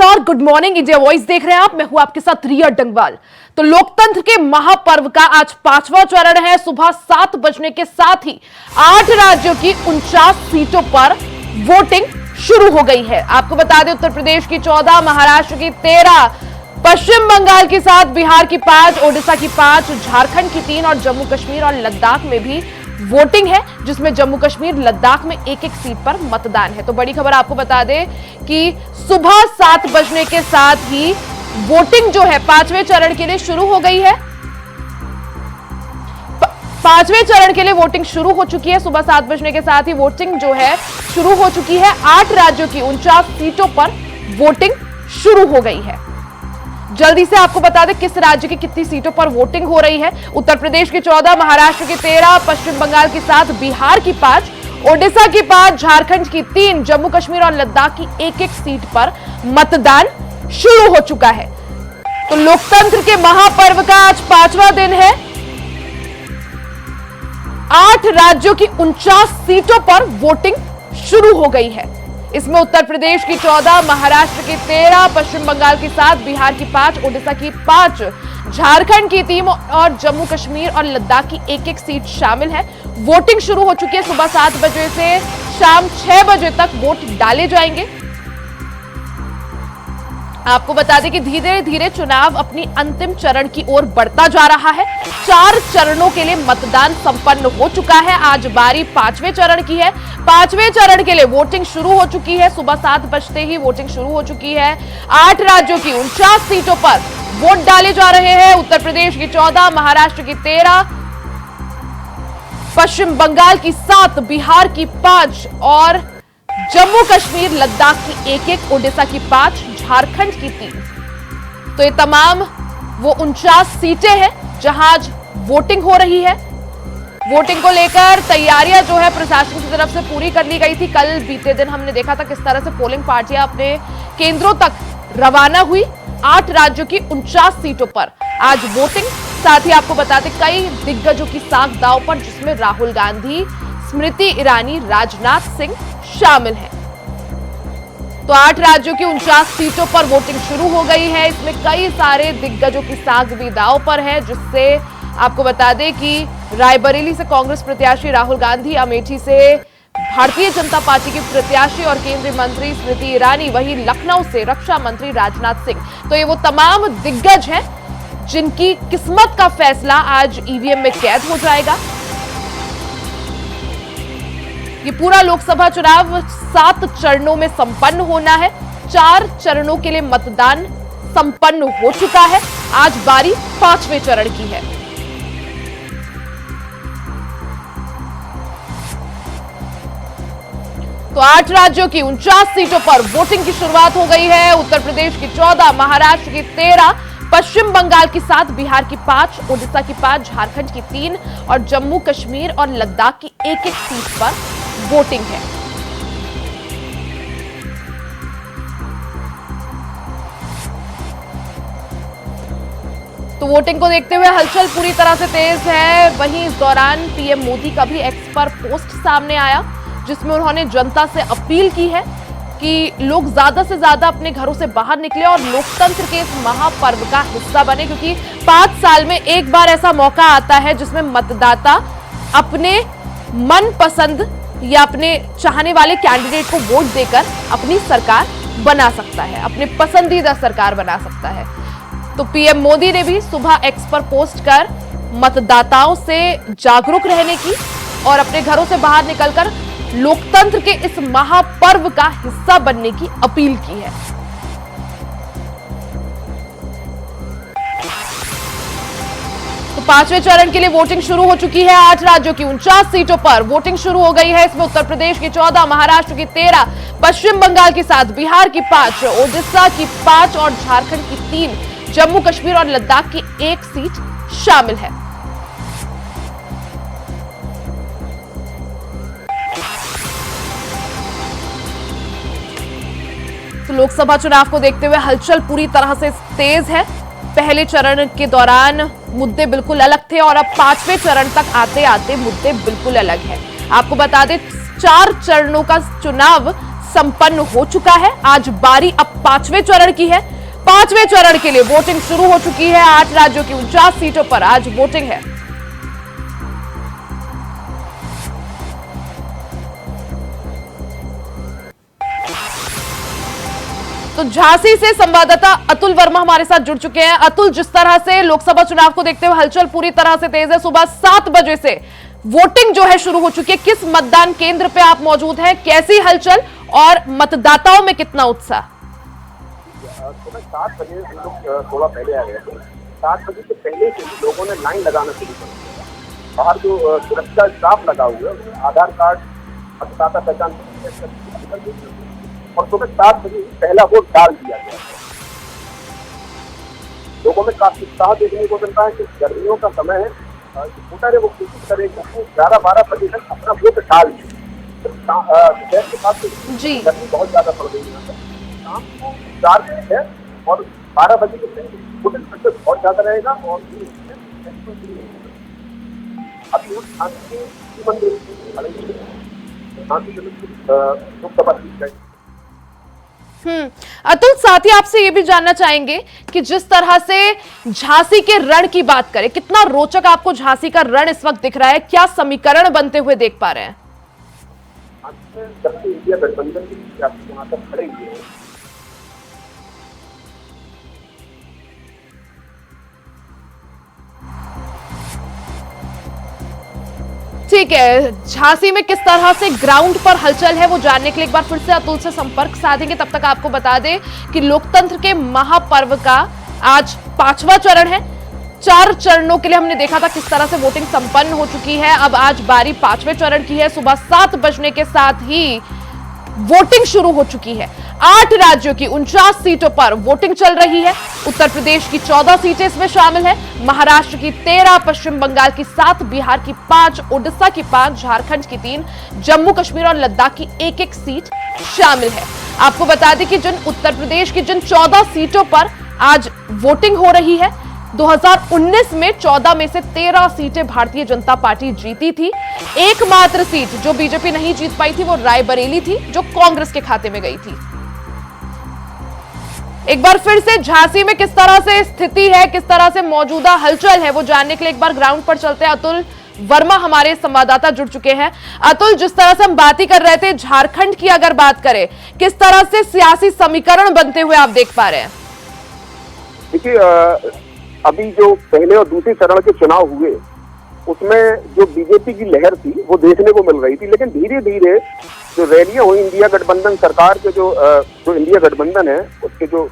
नमस्कार, good morning, India voice देख रहे हैं आप। मैं हूं आपके साथ रिया डंगवाल। तो लोकतंत्र के महापर्व का आज 5वां चरण है। सुबह 7 बजने के साथ ही 8 राज्यों की 49 सीटों पर वोटिंग शुरू हो गई है। आपको बता दें, उत्तर प्रदेश की 14, महाराष्ट्र की 13, पश्चिम बंगाल के 7, बिहार की 5, ओडिशा की 5, झारखंड की 3 और जम्मू कश्मीर और लद्दाख में भी वोटिंग है, जिसमें जम्मू कश्मीर लद्दाख में एक एक सीट पर मतदान है। तो बड़ी खबर आपको बता दें कि सुबह 7 बजने के साथ ही वोटिंग जो है 5वें चरण के लिए शुरू हो गई है। 5वें चरण के लिए वोटिंग शुरू हो चुकी है। सुबह 7 बजने के साथ ही वोटिंग जो है शुरू हो चुकी है। 8 राज्यों की 49 सीटों पर वोटिंग शुरू हो गई है। जल्दी से आपको बता दें किस राज्य की कितनी सीटों पर वोटिंग हो रही है। उत्तर प्रदेश की 14, महाराष्ट्र की 13, पश्चिम बंगाल की 7, बिहार की 5, ओडिशा की 5, झारखंड की 3, जम्मू कश्मीर और लद्दाख की एक एक सीट पर मतदान शुरू हो चुका है। तो लोकतंत्र के महापर्व का आज 5वां दिन है। 8 राज्यों की 49 सीटों पर वोटिंग शुरू हो गई है। इसमें उत्तर प्रदेश की 14, महाराष्ट्र की 13, पश्चिम बंगाल की 7, बिहार की 5, ओडिशा की 5, झारखंड की 3 और जम्मू कश्मीर और लद्दाख की एक एक सीट शामिल है। वोटिंग शुरू हो चुकी है। सुबह 7 बजे से शाम 6 बजे तक वोट डाले जाएंगे। आपको बता दें कि धीरे धीरे चुनाव अपनी अंतिम चरण की ओर बढ़ता जा रहा है। 4 चरणों के लिए मतदान संपन्न हो चुका है। आज बारी 5वें चरण की है। 5वें चरण के लिए वोटिंग शुरू हो चुकी है। सुबह 7 बजते ही वोटिंग शुरू हो चुकी है। 8 राज्यों की 49 सीटों पर वोट डाले जा रहे हैं। उत्तर प्रदेश की 14, महाराष्ट्र की 13, पश्चिम बंगाल की 7, बिहार की 5 और जम्मू कश्मीर लद्दाख की एक एक, ओडिशा की 5, झारखंड की 3। तो ये तमाम वो 49 सीटें हैं जहां आज वोटिंग हो रही है। वोटिंग को लेकर तैयारियां जो है प्रशासन की तरफ से पूरी कर ली गई थी। कल बीते दिन हमने देखा था किस तरह से पोलिंग पार्टियां अपने केंद्रों तक रवाना हुई। 8 राज्यों की 49 सीटों पर आज वोटिंग। साथ ही आपको बताते कई दिग्गजों की साख दांव पर, जिसमें राहुल गांधी, स्मृति ईरानी, राजनाथ सिंह शामिल हैं। तो 8 राज्यों की 49 सीटों पर वोटिंग शुरू हो गई है। इसमें कई सारे दिग्गजों की साख भी दांव पर है, जिससे आपको बता दें कि रायबरेली से कांग्रेस प्रत्याशी राहुल गांधी, अमेठी से भारतीय जनता पार्टी के प्रत्याशी और केंद्रीय मंत्री स्मृति ईरानी, वहीं लखनऊ से रक्षा मंत्री राजनाथ सिंह। तो ये वो तमाम दिग्गज हैं जिनकी किस्मत का फैसला आज ईवीएम में कैद हो जाएगा। ये पूरा लोकसभा चुनाव 7 चरणों में संपन्न होना है। 4 चरणों के लिए मतदान संपन्न हो चुका है। आज बारी 5वें चरण की है। तो 8 राज्यों की 49 सीटों पर वोटिंग की शुरुआत हो गई है। उत्तर प्रदेश की 14, महाराष्ट्र की 13, पश्चिम बंगाल की 7, बिहार की 5, ओडिशा की 5, झारखंड की 3 और जम्मू कश्मीर और लद्दाख की एक एक सीट पर वोटिंग है। तो वोटिंग को देखते हुए हलचल पूरी तरह से तेज है। वहीं इस दौरान पीएम मोदी का भी एक्स पर पोस्ट सामने आया, जिसमें उन्होंने जनता से अपील की है कि लोग ज्यादा से ज्यादा अपने घरों से बाहर निकले और लोकतंत्र के इस महापर्व का हिस्सा बने, क्योंकि 5 साल में एक बार ऐसा मौका आता है जिसमें मतदाता अपने मनपसंद या अपने चाहने वाले कैंडिडेट को वोट देकर अपनी सरकार बना सकता है, अपने पसंदीदा सरकार बना सकता है। तो पीएम मोदी ने भी सुबह एक्स पर पोस्ट कर मतदाताओं से जागरूक रहने की और अपने घरों से बाहर निकलकर लोकतंत्र के इस महापर्व का हिस्सा बनने की अपील की है। तो 5वें चरण के लिए वोटिंग शुरू हो चुकी है। 8 राज्यों की 49 सीटों पर वोटिंग शुरू हो गई है। इसमें उत्तर प्रदेश की 14, महाराष्ट्र की 13, पश्चिम बंगाल की 7, बिहार की 5, ओडिशा की 5 और झारखंड की 3, जम्मू कश्मीर और लद्दाख की एक सीट शामिल है। तो लोकसभा चुनाव को देखते हुए हलचल पूरी तरह से तेज है। पहले चरण के दौरान मुद्दे बिल्कुल अलग थे और अब 5वें चरण तक आते आते मुद्दे बिल्कुल अलग हैं। आपको बता दें 4 चरणों का चुनाव संपन्न हो चुका है। आज बारी अब पांचवें चरण की है। पांचवें चरण के लिए वोटिंग शुरू हो चुकी है। 8 राज्यों की 49 सीटों पर आज वोटिंग है। तो झांसी से संवाददाता अतुल वर्मा हमारे साथ जुड़ चुके हैं। अतुल, जिस तरह से लोकसभा चुनाव को देखते हुए हलचल पूरी तरह से तेज है, सुबह 7 बजे से वोटिंग जो है शुरू हो चुकी है। किस मतदान केंद्र पे आप मौजूद हैं, कैसी हलचल और मतदाताओं में कितना उत्साह? सुबह 7 बजे हम लोग थोड़ा पहले आ गए थे। 7 बजे से पहले से ही लोगों ने लाइन लगाना शुरू कर दिया। बाहर जो सुरक्षा स्टाफ लगा हुआ है, आधार कार्ड, मतदाता पहचान और सुबह 7 बजे पहला वोट डाल दिया गया। लोगों में काफी उत्साह देखने को मिलता है कि गर्मियों का समय है, वोटर है वो कोशिश करेगा 11-12 बजे तक अपना वोट डाल दे। जी, गर्मी बहुत ज्यादा पड़ रही है। शाम को 4 बजे है और 12 बजे के पहले वोटिंग प्रतिशत बहुत ज्यादा रहेगा। और अभी लोकसभा सीट अतुल, साथ ही आपसे ये भी जानना चाहेंगे कि जिस तरह से झांसी के रण की बात करें, कितना रोचक आपको झांसी का रण इस वक्त दिख रहा है, क्या समीकरण बनते हुए देख पा रहे हैं? जब से इंडिया गठबंधन की सियासी वहां तक खड़े हुए हैं, ठीक है, झांसी में किस तरह से ग्राउंड पर हलचल है वो जानने के लिए एक बार फिर से अतुल से संपर्क साधेंगे। तब तक आपको बता दें कि लोकतंत्र के महापर्व का आज 5वां चरण है। 4 चरणों के लिए हमने देखा था किस तरह से वोटिंग संपन्न हो चुकी है। अब आज बारी 5वें चरण की है। सुबह 7 बजने के साथ ही वोटिंग शुरू हो चुकी है। 8 राज्यों की 49 सीटों पर वोटिंग चल रही है। उत्तर प्रदेश की 14 सीटें इसमें शामिल है, महाराष्ट्र की 13, पश्चिम बंगाल की 7, बिहार की 5, ओडिशा की 5, झारखंड की 3, जम्मू कश्मीर और लद्दाख की 1-1 सीट शामिल है। आपको बता दें कि उत्तर प्रदेश की जिन 14 सीटों पर आज वोटिंग हो रही है, 2019 में 14 में से 13 सीटें भारतीय जनता पार्टी जीती थी। एकमात्र सीट जो बीजेपी नहीं जीत पाई थी वो रायबरेली थी, जो कांग्रेस के खाते में गई थी। एक बार फिर से झांसी में किस तरह से स्थिति है, किस तरह से मौजूदा हलचल है, वो जानने के लिए एक बार ग्राउंड पर चलते हैं। अतुल वर्मा हमारे संवाददाता जुड़ चुके हैं। अतुल, जिस तरह से हम बात ही कर रहे थे, झारखंड की अगर बात करें, किस तरह से सियासी समीकरण बनते हुए आप देख पा रहे हैं? देखिए, अभी जो पहले और दूसरे चरण के चुनाव हुए उसमें जो बीजेपी की लहर थी वो देखने को मिल रही थी, लेकिन धीरे धीरे जो रैलियां हुई इंडिया गठबंधन सरकार के जो इंडिया गठबंधन है उसके जो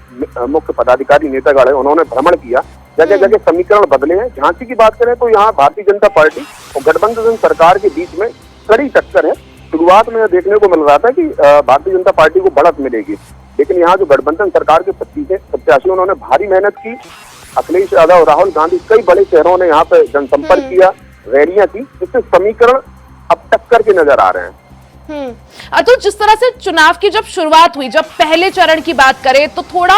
मुख्य पदाधिकारी नेतागण है उन्होंने भ्रमण किया, जगह जगह समीकरण बदले हैं। झांसी की बात करें तो यहाँ भारतीय जनता पार्टी और गठबंधन सरकार के बीच में कड़ी टक्कर है। शुरुआत में देखने को मिल रहा था कि भारतीय जनता पार्टी को बढ़त मिलेगी, लेकिन यहाँ जो गठबंधन सरकार के प्रत्याशी उन्होंने भारी मेहनत की। अखिलेश यादव, राहुल गांधी, कई बड़े शहरों ने यहाँ पे जनसंपर्क किया, रैलियां की, जिससे समीकरण अब टक्कर के नजर आ रहे हैं। अतुल, जिस तरह से चुनाव की जब शुरुआत हुई, जब पहले चरण की बात करें तो थोड़ा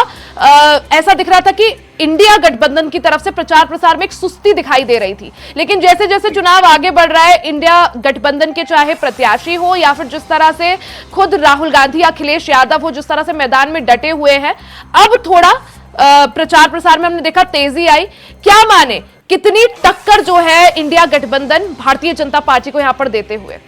ऐसा दिख रहा था कि इंडिया गठबंधन की तरफ से प्रचार प्रसार में एक सुस्ती दिखाई दे रही थी, लेकिन जैसे जैसे चुनाव आगे बढ़ रहा है, इंडिया गठबंधन के चाहे प्रत्याशी हो या फिर जिस तरह से खुद राहुल गांधी, अखिलेश यादव हो, जिस तरह से मैदान में डटे हुए हैं, अब थोड़ा प्रचार प्रसार में हमने देखा तेजी आई। क्या माने, कितनी टक्कर जो है इंडिया गठबंधन भारतीय जनता पार्टी को यहां पर देते हुए?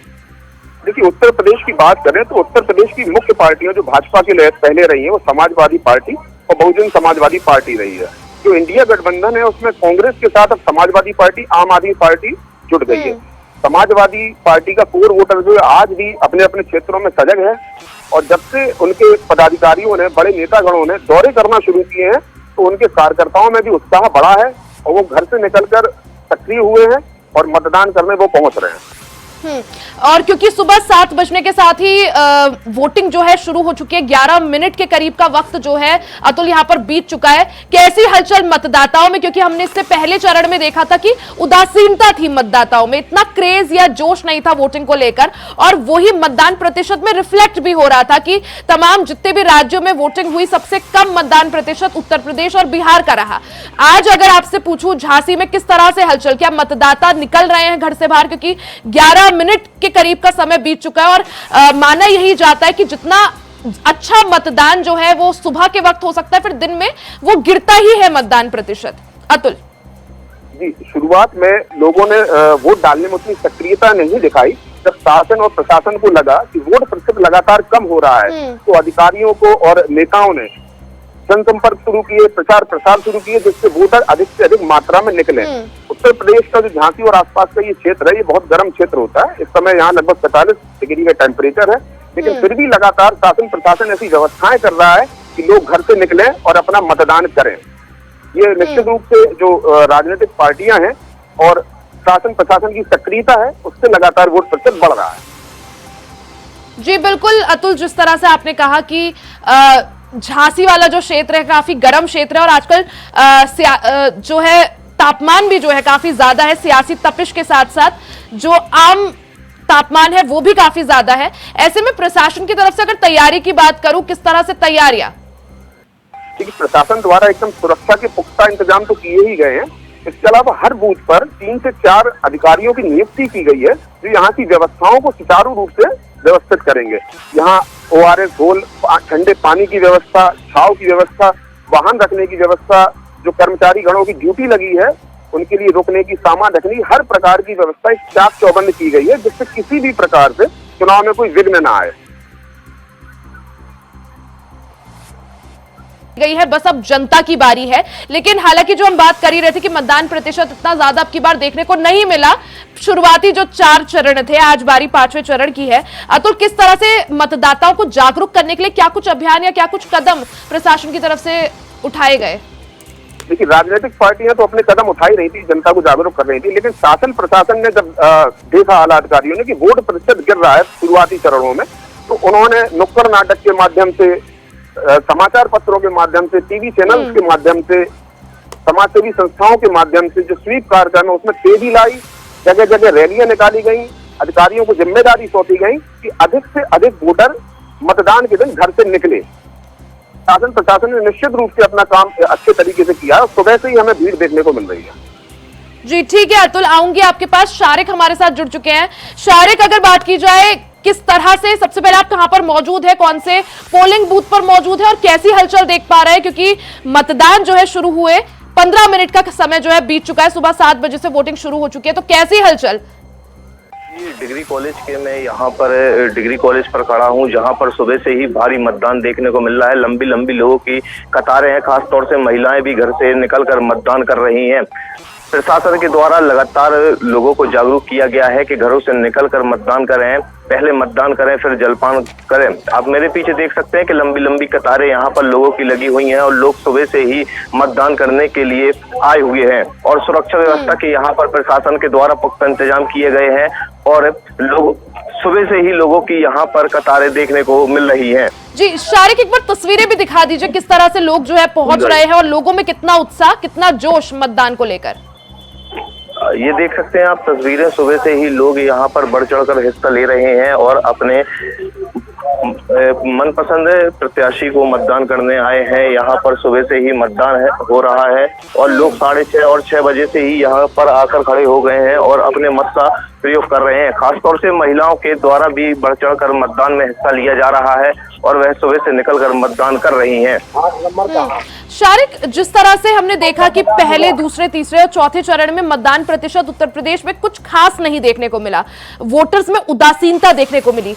देखिए, उत्तर प्रदेश की बात करें तो उत्तर प्रदेश की मुख्य पार्टियां जो भाजपा के लिए पहले रही है वो समाजवादी पार्टी और बहुजन समाजवादी पार्टी रही है। जो इंडिया गठबंधन है उसमें कांग्रेस के साथ अब समाजवादी पार्टी, आम आदमी पार्टी जुड़ गई है। समाजवादी पार्टी का कोर वोटर जो है आज भी अपने अपने क्षेत्रों में सजग है, और जब से उनके पदाधिकारियों ने, बड़े नेतागणों ने दौरे करना शुरू किए हैं तो उनके कार्यकर्ताओं में भी उत्साह बढ़ा है और वो घर से निकलकर सक्रिय हुए हैं और मतदान करने वो पहुंच रहे हैं। और क्योंकि सुबह 7 बजने के साथ ही वोटिंग जो है शुरू हो चुकी है, 11 मिनट के करीब का वक्त जो है अतुल यहां पर बीत चुका है। कैसी हलचल मतदाताओं में, क्योंकि हमने इससे पहले चरण में देखा था कि उदासीनता थी मतदाताओं में, इतना क्रेज या जोश नहीं था वोटिंग को लेकर, और वही मतदान प्रतिशत में रिफ्लेक्ट भी हो रहा था कि तमाम जितने भी राज्यों में वोटिंग हुई सबसे कम मतदान प्रतिशत उत्तर प्रदेश और बिहार का रहा। आज अगर आपसे पूछूं झांसी में किस तरह से हलचल, क्या मतदाता निकल रहे हैं घर से बाहर, क्योंकि 11 मिनट के करीब का समय बीत चुका है और माना यही जाता है कि जितना अच्छा मतदान जो है वो सुबह के वक्त हो सकता है, फिर दिन में वो गिरता ही है मतदान प्रतिशत। अतुल जी, शुरुआत में लोगों ने वोट डालने में उतनी सक्रियता नहीं दिखाई। जब शासन और प्रशासन को लगा कि वोट प्रतिशत लगातार कम हो रहा है, तो अधिकारियों को और नेताओं ने जनसंपर्क शुरू किए, प्रचार प्रसार शुरू किए, जिससे वोटर अधिक से अधिक मात्रा में निकले। उत्तर प्रदेश का जो झांसी और आसपास का ये क्षेत्र है, ये बहुत गर्म क्षेत्र होता है। इस समय यहाँ लगभग 45 डिग्री का टेम्परेचर है, लेकिन फिर भी लगातार शासन प्रशासन ऐसी व्यवस्थाएं कर रहा है कि लोग घर से निकलें और अपना मतदान करें। ये निश्चित रूप से जो राजनीतिक पार्टियां हैं और शासन प्रशासन की सक्रियता है, उससे लगातार वोट प्रतिशत बढ़ रहा है। जी बिल्कुल अतुल, जिस तरह से आपने कहा कि झांसी वाला जो क्षेत्र है काफी गर्म क्षेत्र है और आजकल जो है तापमान भी जो है काफी ज्यादा है, सियासी तपिश के साथ साथ जो आम तापमान है वो भी काफी ज्यादा है। ऐसे में प्रशासन की तरफ से अगर तैयारी की बात करूं, किस तरह से तैयारियां? देखिए, प्रशासन द्वारा एकदम सुरक्षा के पुख्ता इंतजाम तो किए ही गए हैं। इसके अलावा हर बूथ पर 3 से 4 अधिकारियों की नियुक्ति की गई है, जो यहाँ की व्यवस्थाओं को सुचारू रूप से व्यवस्थित करेंगे। यहाँ ORS घोल, ठंडे पानी की व्यवस्था, छाव की व्यवस्था, वाहन रखने की व्यवस्था, जो कर्मचारी गणों की ड्यूटी लगी है उनके लिए रुकने की, सामान रखने की, हर प्रकार की व्यवस्था इस चाक चौबंद की गई है, जिससे किसी भी प्रकार से चुनाव में कोई विघ्न न आए। गई है, बस अब जनता की बारी है। लेकिन हालांकि जो हम बात कर ही रहे थे कि मतदान प्रतिशत इतना ज्यादा अब की बार देखने को नहीं मिला, शुरुआती जो 4 चरण थे, आज बारी 5वें चरण की है। अतुल, किस तरह से मतदाताओं को जागरूक करने के लिए क्या कुछ अभियान या क्या कुछ कदम प्रशासन की तरफ से उठाए गए? देखिए, राजनीतिक पार्टियां तो अपने कदम उठा ही रही थी, जनता को जागरूक कर रही थी, लेकिन शासन प्रशासन ने जब देखा आला अधिकारियों ने कि वोट प्रतिशत गिर रहा है शुरुआती चरणों में, तो उन्होंने नुक्कड़ नाटक के माध्यम से, समाचार पत्रों के माध्यम से, टीवी चैनल्स के माध्यम से, समाजसेवी संस्थाओं के माध्यम से जो स्वीप कार्यक्रम है उसमें तेजी लाई। जगह जगह रैलियां निकाली गई, अधिकारियों को जिम्मेदारी सौंपी गई कि अधिक से अधिक वोटर मतदान के दिन घर से निकले। शासन प्रशासन ने निश्चित रूप से अपना काम अच्छे तरीके से किया। सुबह से ही हमें भीड़ देखने को मिल रही है। जी ठीक है अतुल, आऊंगी आपके पास। शारिक हमारे साथ जुड़ चुके हैं। शारिक, अगर बात की जाए किस तरह से, सबसे पहले आप कहां पर मौजूद है, कौन से पोलिंग बूथ पर मौजूद है और कैसी हलचल देख पा रहे हैं? क्योंकि मतदान जो है शुरू हुए 15 मिनट का समय जो है बीत चुका है, सुबह 7 बजे से वोटिंग शुरू हो चुकी है, तो कैसी हलचल? डिग्री कॉलेज के मैं यहाँ पर डिग्री कॉलेज पर खड़ा हूँ, जहाँ पर सुबह से ही भारी मतदान देखने को मिल रहा है। लंबी लंबी लोगों की कतारें हैं, खासतौर से महिलाएं भी घर से निकलकर मतदान कर रही हैं। प्रशासन के द्वारा लगातार लोगों को जागरूक किया गया है कि घरों से निकलकर मतदान करें, पहले मतदान करें फिर जलपान करें। आप मेरे पीछे देख सकते हैं कि लंबी लंबी कतारें यहाँ पर लोगों की लगी हुई हैं और लोग सुबह से ही मतदान करने के लिए आए हुए हैं और सुरक्षा व्यवस्था के यहाँ पर प्रशासन के द्वारा पुख्ता इंतजाम किए गए हैं और लोग सुबह से ही लोगों की यहाँ पर कतारें देखने को मिल रही हैं। जी शारिक, एक बार तस्वीरें भी दिखा दीजिए, किस तरह से लोग जो है पहुंच रहे हैं और लोगों में कितना उत्साह, कितना जोश मतदान को लेकर। ये देख सकते हैं आप तस्वीरें, सुबह से ही लोग यहाँ पर बढ़ चढ़कर हिस्सा ले रहे हैं और अपने मनपसंद प्रत्याशी को मतदान करने आए हैं। यहाँ पर सुबह से ही मतदान हो रहा है और लोग 6:30 और 6 बजे से ही यहाँ पर आकर खड़े हो गए हैं और अपने मत का प्रयोग कर रहे हैं। खासतौर से महिलाओं के द्वारा भी बढ़ चढ़कर मतदान में हिस्सा लिया जा रहा है और वह सुबह से निकलकर मतदान कर रही हैं। शारिक, जिस तरह से हमने देखा कि पहले, दूसरे, तीसरे और चौथे चरण में मतदान प्रतिशत उत्तर प्रदेश में कुछ खास नहीं देखने को मिला, वोटर्स में उदासीनता देखने को मिली।